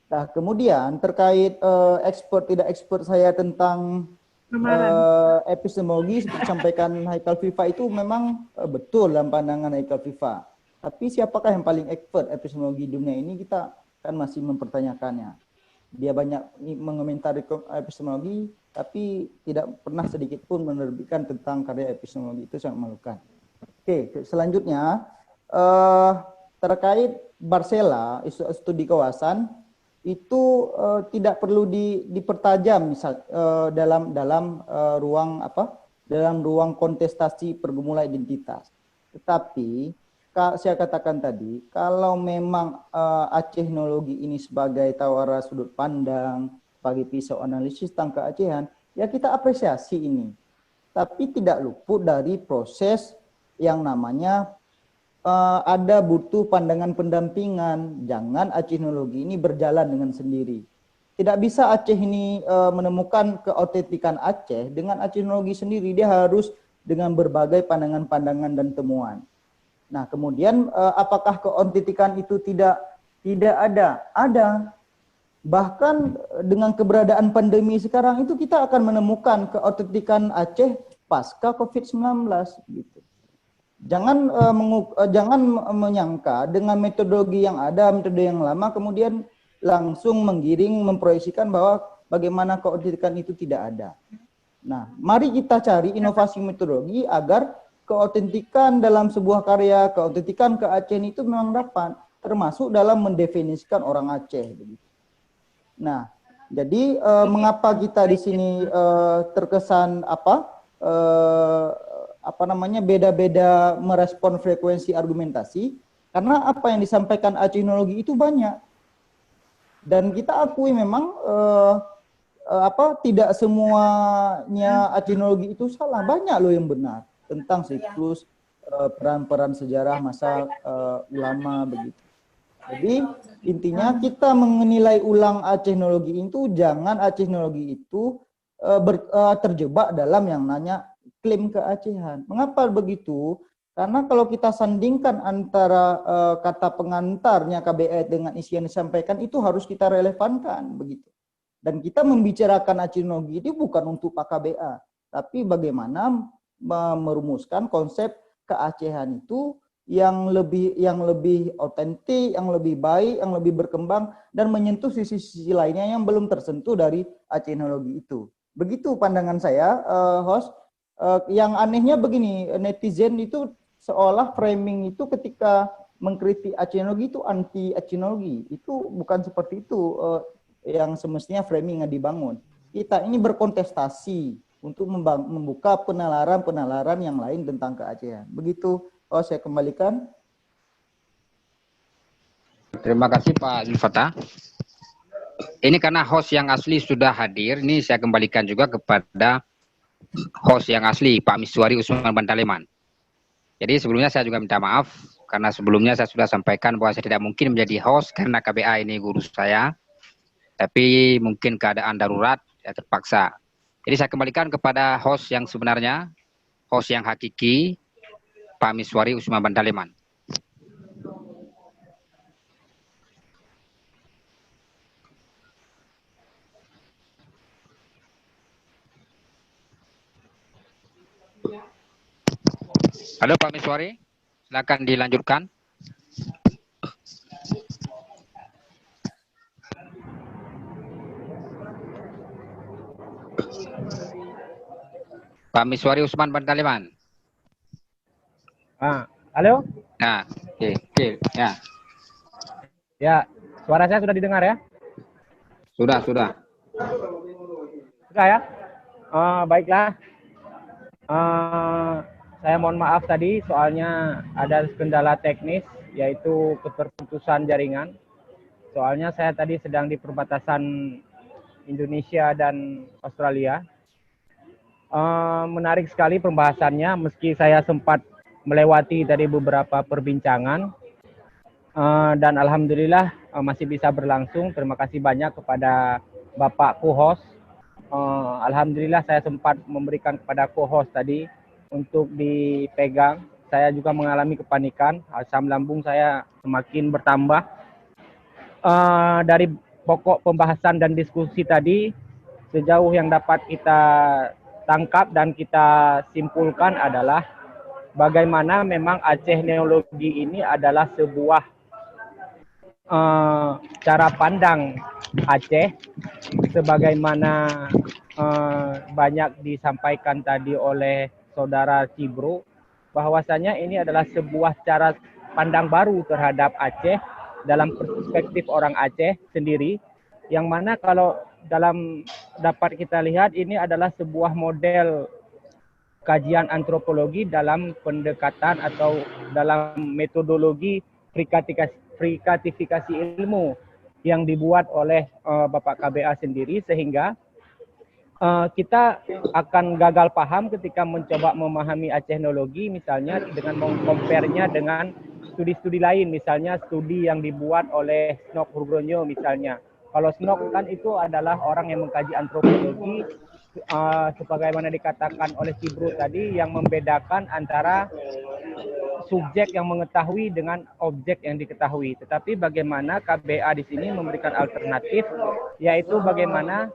Nah, kemudian terkait expert tidak expert saya tentang epistemologi seperti sampaikan Haikal Viva itu memang betul dalam pandangan Haikal Viva. Tapi siapakah yang paling expert epistemologi dunia ini, kita kan masih mempertanyakannya. Dia banyak mengomentari epistemologi, tapi tidak pernah sedikit pun menerbitkan tentang karya epistemologi. Itu sangat memalukan. Oke, selanjutnya terkait Barcela, studi kawasan, itu tidak perlu dipertajam misal dalam ruang kontestasi pergumulan identitas. Tetapi saya katakan tadi, kalau memang Acehnologi ini sebagai tawara sudut pandang, sebagai pisau analisis tentang keacehan, ya kita apresiasi ini. Tapi tidak luput dari proses yang namanya ada butuh pandangan pendampingan. Jangan Acehnologi ini berjalan dengan sendiri. Tidak bisa Aceh ini menemukan keautentikan Aceh dengan Acehnologi sendiri. Dia harus dengan berbagai pandangan-pandangan dan temuan. Nah, kemudian apakah keautentikan itu tidak ada? Ada. Bahkan dengan keberadaan pandemi sekarang itu kita akan menemukan keautentikan Aceh pasca COVID-19 gitu. Jangan menyangka dengan metodologi yang ada, metode yang lama, kemudian langsung menggiring, memproyeksikan bahwa bagaimana keautentikan itu tidak ada. Nah, mari kita cari inovasi metodologi agar keautentikan dalam sebuah karya, keautentikan ke-Aceh itu memang dapat, termasuk dalam mendefinisikan orang Aceh. Nah, jadi mengapa kita di sini terkesan beda-beda merespon frekuensi argumentasi, karena apa yang disampaikan acenologi itu banyak. Dan kita akui memang tidak semuanya acenologi itu salah, banyak loh yang benar tentang siklus, peran-peran sejarah masa ulama begitu. Jadi intinya kita menilai ulang acenologi itu, jangan acenologi itu terjebak dalam yang namanya klaim keacehan. Mengapa begitu? Karena kalau kita sandingkan antara kata pengantarnya KBA dengan isi yang disampaikan, itu harus kita relevankan begitu. Dan kita membicarakan acenologi itu bukan untuk Pak KBA, tapi bagaimana merumuskan konsep keacehan itu yang lebih otentik, yang lebih baik, yang lebih berkembang, dan menyentuh sisi-sisi lainnya yang belum tersentuh dari acenologi itu. Begitu pandangan saya, host. Yang anehnya begini, netizen itu seolah framing itu ketika mengkritik acenologi itu anti acenologi. Itu bukan seperti itu yang semestinya framing yang dibangun. Kita ini berkontestasi untuk membuka penalaran-penalaran yang lain tentang keacehan. Begitu. Saya kembalikan. Terima kasih Pak Zulfata. Ini karena host yang asli sudah hadir, ini saya kembalikan juga kepada host yang asli, Pak Miswari Usman Bantaleman. Jadi sebelumnya saya juga minta maaf, karena sebelumnya saya sudah sampaikan bahwa saya tidak mungkin menjadi host karena KBA ini guru saya, tapi mungkin keadaan darurat, ya terpaksa. Jadi saya kembalikan kepada host yang sebenarnya, host yang hakiki, Pak Miswari Usman Bantaleman. Halo Pak Miswari, silakan dilanjutkan. Pak Miswari Usman Bantaleman. Halo? Nah, oke, ya. Ya, suara saya sudah didengar ya? Sudah. Sudah ya? Baiklah. Saya mohon maaf tadi soalnya ada kendala teknis, yaitu keterputusan jaringan. Soalnya saya tadi sedang di perbatasan Indonesia dan Australia. Menarik sekali pembahasannya, meski saya sempat melewati tadi beberapa perbincangan. Dan alhamdulillah masih bisa berlangsung. Terima kasih banyak kepada Bapak co-host. Alhamdulillah saya sempat memberikan kepada co-host tadi untuk dipegang. Saya juga mengalami kepanikan, asam lambung saya semakin bertambah. Dari pokok pembahasan dan diskusi tadi, sejauh yang dapat kita tangkap dan kita simpulkan adalah bagaimana memang acenologi ini adalah sebuah cara pandang Aceh, sebagaimana banyak disampaikan tadi oleh Saudara Cibro, bahwasanya ini adalah sebuah cara pandang baru terhadap Aceh dalam perspektif orang Aceh sendiri, yang mana kalau dalam dapat kita lihat ini adalah sebuah model kajian antropologi dalam pendekatan atau dalam metodologi frikatifikasi ilmu yang dibuat oleh Bapak KBA sendiri, sehingga kita akan gagal paham ketika mencoba memahami acenologi, misalnya dengan mengcompare-nya dengan studi-studi lain, misalnya studi yang dibuat oleh Snok Hurgronyo misalnya. Kalau Snok kan itu adalah orang yang mengkaji antropologi, sebagaimana dikatakan oleh Cibro tadi, yang membedakan antara subjek yang mengetahui dengan objek yang diketahui. Tetapi bagaimana KBA di sini memberikan alternatif, yaitu bagaimana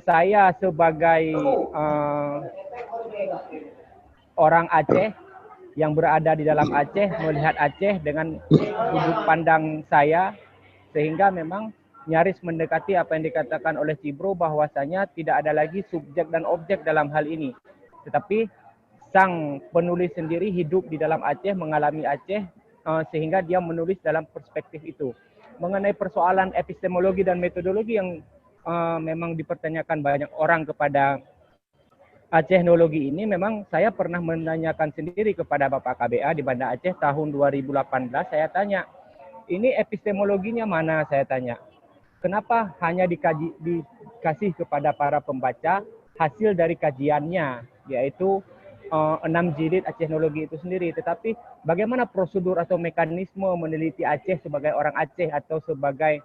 saya sebagai orang Aceh yang berada di dalam Aceh melihat Aceh dengan sudut pandang saya, sehingga memang nyaris mendekati apa yang dikatakan oleh Cibro, bahwasanya tidak ada lagi subjek dan objek dalam hal ini. Tetapi sang penulis sendiri hidup di dalam Aceh, mengalami Aceh, sehingga dia menulis dalam perspektif itu. Mengenai persoalan epistemologi dan metodologi yang memang dipertanyakan banyak orang kepada Acehnologi ini memang saya pernah menanyakan sendiri kepada Bapak KBA di Banda Aceh tahun 2018. Saya tanya, ini epistemologinya mana? Saya tanya. Kenapa hanya dikasih kepada para pembaca hasil dari kajiannya, yaitu 6 jilid Acehnologi itu sendiri. Tetapi bagaimana prosedur atau mekanisme meneliti Aceh sebagai orang Aceh atau sebagai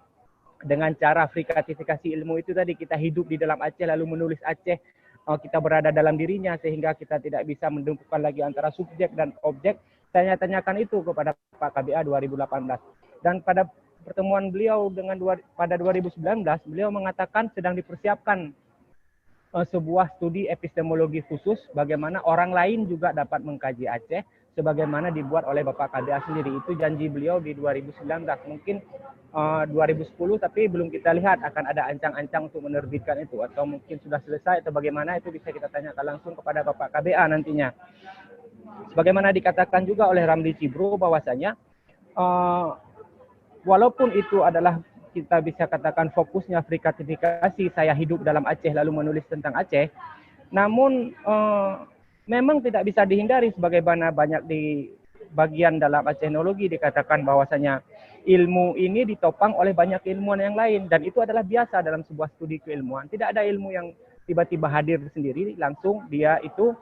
dengan cara frikatifikasi ilmu itu tadi, kita hidup di dalam Aceh lalu menulis Aceh, kita berada dalam dirinya sehingga kita tidak bisa menentukan lagi antara subjek dan objek. Saya tanyakan itu kepada Pak KBA 2018. Dan pada pertemuan beliau pada 2019, beliau mengatakan sedang dipersiapkan sebuah studi epistemologi khusus bagaimana orang lain juga dapat mengkaji Aceh sebagaimana dibuat oleh Bapak KBA sendiri. Itu janji beliau di 2019. Mungkin 2010 tapi belum kita lihat akan ada ancang-ancang untuk menerbitkan itu, atau mungkin sudah selesai atau bagaimana, itu bisa kita tanyakan langsung kepada Bapak KBA nantinya. Sebagaimana dikatakan juga oleh Ramli Cibro bahwasanya walaupun itu adalah kita bisa katakan fokusnya frikatifikasi, saya hidup dalam Aceh lalu menulis tentang Aceh, namun memang tidak bisa dihindari sebagaimana banyak di bagian dalam Acehnologi dikatakan bahwasanya ilmu ini ditopang oleh banyak ilmuwan yang lain, dan itu adalah biasa dalam sebuah studi keilmuan. Tidak ada ilmu yang tiba-tiba hadir sendiri, langsung dia itu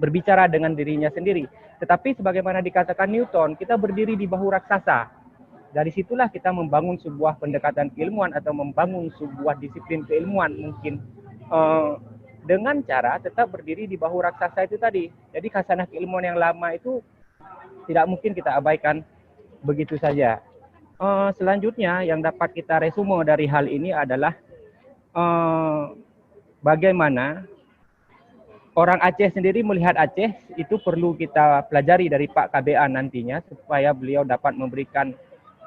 berbicara dengan dirinya sendiri. Tetapi sebagaimana dikatakan Newton, kita berdiri di bahu raksasa. Dari situlah kita membangun sebuah pendekatan keilmuan atau membangun sebuah disiplin keilmuan mungkin dengan cara tetap berdiri di bahu raksasa itu tadi. Jadi khasanah keilmuan yang lama itu tidak mungkin kita abaikan begitu saja. Selanjutnya yang dapat kita resume dari hal ini adalah bagaimana orang Aceh sendiri melihat Aceh. Itu perlu kita pelajari dari Pak KBA nantinya supaya beliau dapat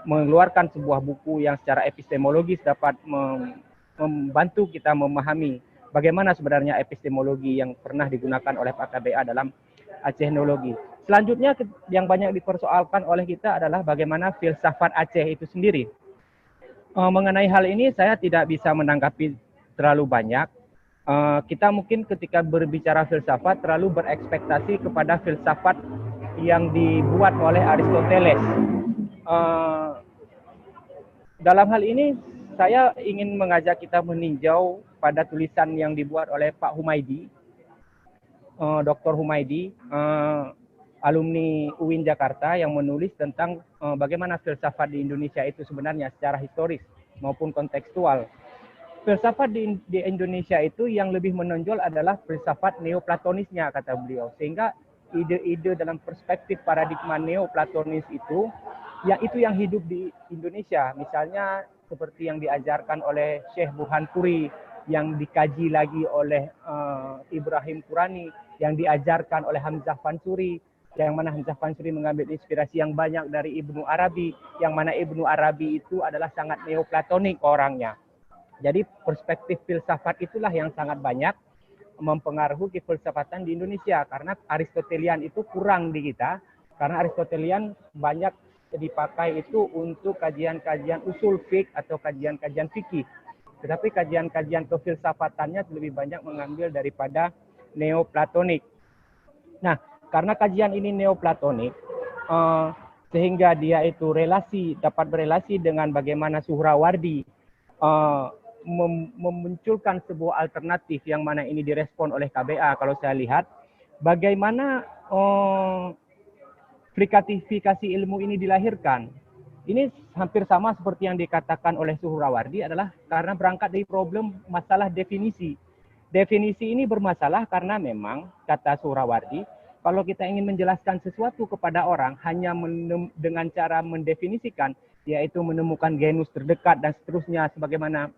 mengeluarkan sebuah buku yang secara epistemologis dapat membantu kita memahami bagaimana sebenarnya epistemologi yang pernah digunakan oleh Pak KBA dalam Acehnologi. Selanjutnya yang banyak dipersoalkan oleh kita adalah bagaimana filsafat Aceh itu sendiri. Mengenai hal ini saya tidak bisa menanggapi terlalu banyak. Kita mungkin ketika berbicara filsafat terlalu berekspektasi kepada filsafat yang dibuat oleh Aristoteles. Dalam hal ini saya ingin mengajak kita meninjau pada tulisan yang dibuat oleh Pak Humaydi, Dr. Humaydi, alumni UIN Jakarta, yang menulis tentang bagaimana filsafat di Indonesia itu sebenarnya secara historis maupun kontekstual. Filsafat di Indonesia itu yang lebih menonjol adalah filsafat neoplatonisnya, kata beliau. Sehingga ide-ide dalam perspektif paradigma neoplatonis itu yang hidup di Indonesia. Misalnya seperti yang diajarkan oleh Syekh Burhanpuri, yang dikaji lagi oleh Ibrahim Qurani, yang diajarkan oleh Hamzah Fansuri, yang mana Hamzah Fansuri mengambil inspirasi yang banyak dari Ibnu Arabi, yang mana Ibnu Arabi itu adalah sangat neoplatonik orangnya. Jadi perspektif filsafat itulah yang sangat banyak mempengaruhi filsafatan di Indonesia, karena Aristotelian itu kurang di kita, karena Aristotelian banyak dipakai itu untuk kajian-kajian usul fiqh atau kajian-kajian fikih. Tetapi kajian-kajian kefilsafatannya lebih banyak mengambil daripada neoplatonik. Nah, karena kajian ini neoplatonik, sehingga dia itu dapat berelasi dengan bagaimana Suhrawardi memunculkan sebuah alternatif yang mana ini direspon oleh KBA. Kalau saya lihat bagaimana frikatifikasi ilmu ini dilahirkan, ini hampir sama seperti yang dikatakan oleh Suhrawardi, adalah karena berangkat dari problem masalah definisi. Definisi ini bermasalah karena memang, kata Suhrawardi, kalau kita ingin menjelaskan sesuatu kepada orang hanya dengan cara mendefinisikan, yaitu menemukan genus terdekat dan seterusnya, sebagaimana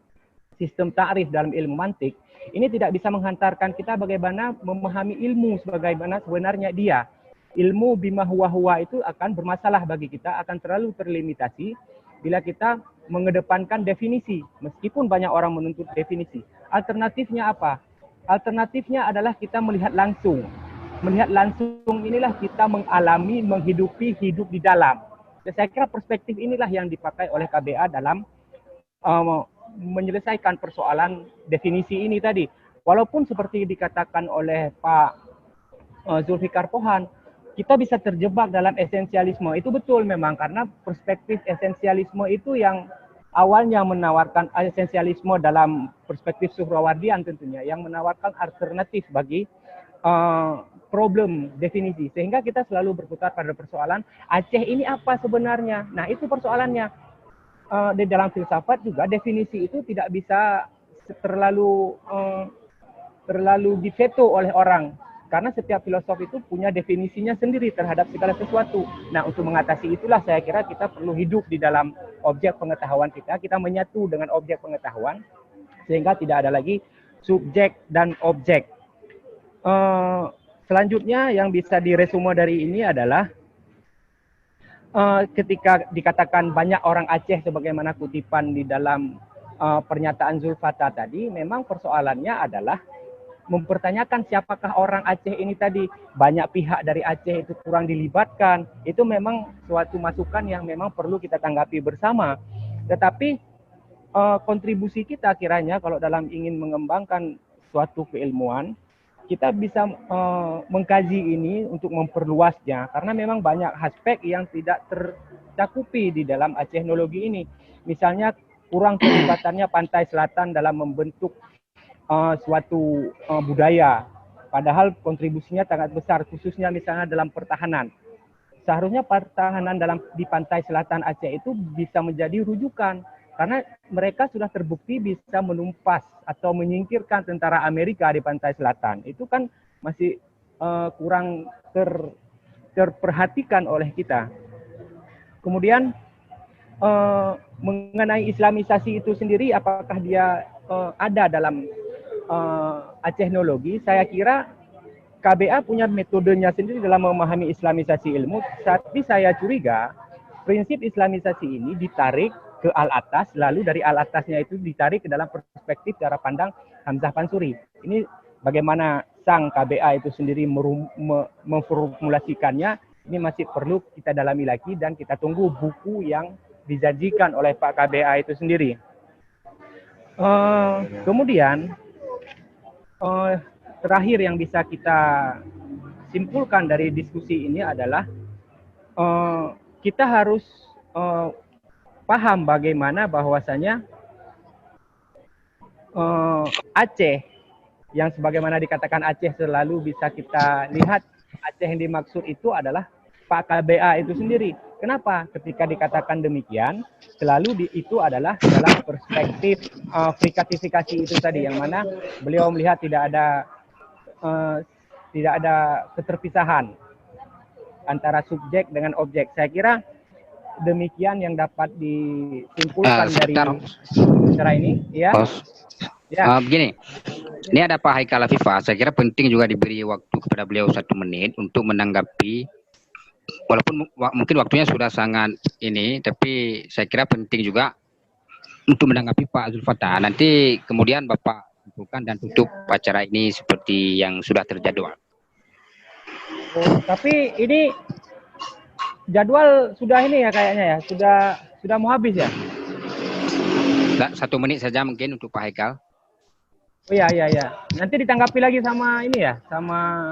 sistem ta'rif dalam ilmu mantik, ini tidak bisa menghantarkan kita bagaimana memahami ilmu sebagaimana sebenarnya dia. Ilmu bima huwa itu akan bermasalah bagi kita, akan terlalu terlimitasi bila kita mengedepankan definisi, meskipun banyak orang menuntut definisi. Alternatifnya apa? Alternatifnya adalah kita melihat langsung. Melihat langsung inilah kita mengalami, menghidupi, hidup di dalam. Saya kira perspektif inilah yang dipakai oleh KBA dalam menyelesaikan persoalan definisi ini tadi. walaupun seperti dikatakan oleh Pak Zulfikar Pohan, kita bisa terjebak dalam esensialisme. Itu betul memang, karena perspektif esensialisme itu yang awalnya menawarkan esensialisme dalam perspektif Suhrawardian tentunya, yang menawarkan alternatif bagi problem definisi, sehingga kita selalu berputar pada persoalan Aceh ini apa sebenarnya. Nah, itu persoalannya. Di dalam filsafat juga definisi itu tidak bisa terlalu diveto oleh orang, karena setiap filosof itu punya definisinya sendiri terhadap segala sesuatu. Nah, untuk mengatasi itulah saya kira kita perlu hidup di dalam objek pengetahuan kita menyatu dengan objek pengetahuan, sehingga tidak ada lagi subjek dan objek. Selanjutnya yang bisa diresume dari ini adalah ketika dikatakan banyak orang Aceh sebagaimana kutipan di dalam pernyataan Zulfata tadi, memang persoalannya adalah mempertanyakan siapakah orang Aceh ini tadi. Banyak pihak dari Aceh itu kurang dilibatkan. Itu memang suatu masukan yang memang perlu kita tanggapi bersama. Tetapi kontribusi kita kiranya kalau dalam ingin mengembangkan suatu keilmuan, kita bisa mengkaji ini untuk memperluasnya. Karena memang banyak aspek yang tidak tercakupi di dalam Acehnologi ini. Misalnya kurang kelibatannya pantai selatan dalam membentuk suatu budaya, padahal kontribusinya sangat besar, khususnya misalnya dalam pertahanan. Seharusnya pertahanan di pantai selatan Aceh itu bisa menjadi rujukan, karena mereka sudah terbukti bisa menumpas atau menyingkirkan tentara Amerika di pantai selatan. Itu kan masih kurang terperhatikan oleh kita. Kemudian mengenai Islamisasi itu sendiri, apakah dia ada dalam Acehnologi? Saya kira KBA punya metodenya sendiri dalam memahami Islamisasi ilmu, tapi saya curiga prinsip Islamisasi ini ditarik ke al-atas, lalu dari al-atasnya itu ditarik ke dalam perspektif cara pandang Hamzah Pansuri. Ini bagaimana sang KBA itu sendiri memformulasikannya, ini masih perlu kita dalami lagi, dan kita tunggu buku yang dijanjikan oleh Pak KBA itu sendiri. Kemudian terakhir yang bisa kita simpulkan dari diskusi ini adalah kita harus paham bagaimana bahwasanya Aceh, yang sebagaimana dikatakan Aceh selalu bisa kita lihat, Aceh yang dimaksud itu adalah Pak KBA itu sendiri. Kenapa? Ketika dikatakan demikian, selalu itu adalah dalam perspektif frikatifikasi itu tadi, yang mana beliau melihat tidak ada keterpisahan antara subjek dengan objek. Saya kira demikian yang dapat disimpulkan dari acara ini. Ya. Begini, ini ada Pak Haikal Afifah. Saya kira penting juga diberi waktu kepada beliau 1 menit untuk menanggapi. Walaupun mungkin waktunya sudah sangat ini, tapi saya kira penting juga untuk menanggapi Pak Zulfata. Nanti kemudian Bapak simpulkan dan tutup acara ini seperti yang sudah terjadwal. Tapi ini jadwal sudah ini ya kayaknya ya, sudah mau habis ya? 1 menit saja mungkin untuk Pak Haikal. Oh iya. Nanti ditanggapi lagi sama ini ya, sama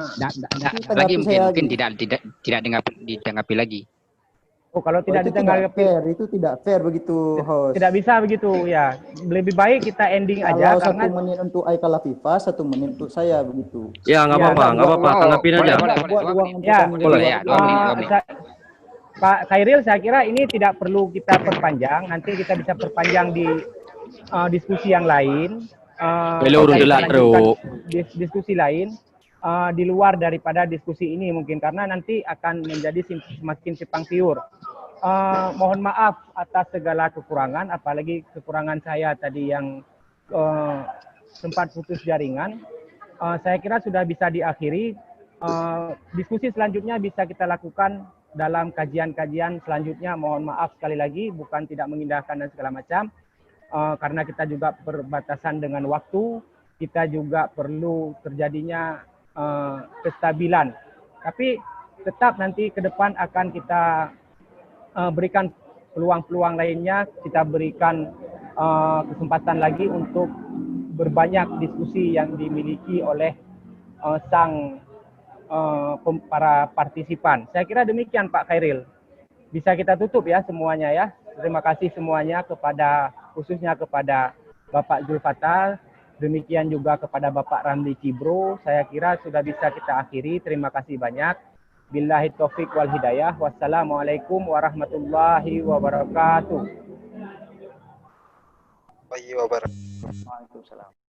lagi mungkin tidak ditanggapi lagi. Oh, kalau tidak ditanggapi fair, itu tidak fair begitu, host. Tidak bisa begitu ya. Lebih baik kita ending aja, kalau karena 1 menit untuk Haikal Afifah, 1 menit untuk saya begitu. Ya, nggak apa-apa, tanggapin aja. Boleh, 2 menit. Pak Khairil, saya kira ini tidak perlu kita perpanjang. Nanti kita bisa perpanjang di diskusi yang lain. Diskusi lain di luar daripada diskusi ini mungkin, karena nanti akan menjadi semakin simpang siur. Mohon maaf atas segala kekurangan, apalagi kekurangan saya tadi yang sempat putus jaringan. Saya kira sudah bisa diakhiri. Diskusi selanjutnya bisa kita lakukan dalam kajian-kajian selanjutnya. Mohon maaf sekali lagi, bukan tidak mengindahkan dan segala macam. Karena kita juga berbatasan dengan waktu, kita juga perlu terjadinya kestabilan. Tapi tetap nanti ke depan akan kita berikan peluang-peluang lainnya, kita berikan kesempatan lagi untuk berbanyak diskusi yang dimiliki oleh para partisipan. Saya kira demikian Pak Khairil. Bisa kita tutup ya semuanya ya. Terima kasih semuanya khususnya kepada Bapak Zulfatar, demikian juga kepada Bapak Ramli Cibro. Saya kira sudah bisa kita akhiri. Terima kasih banyak. Billahi taufik wal hidayah. Wassalamualaikum warahmatullahi wabarakatuh. Waalaikumsalam.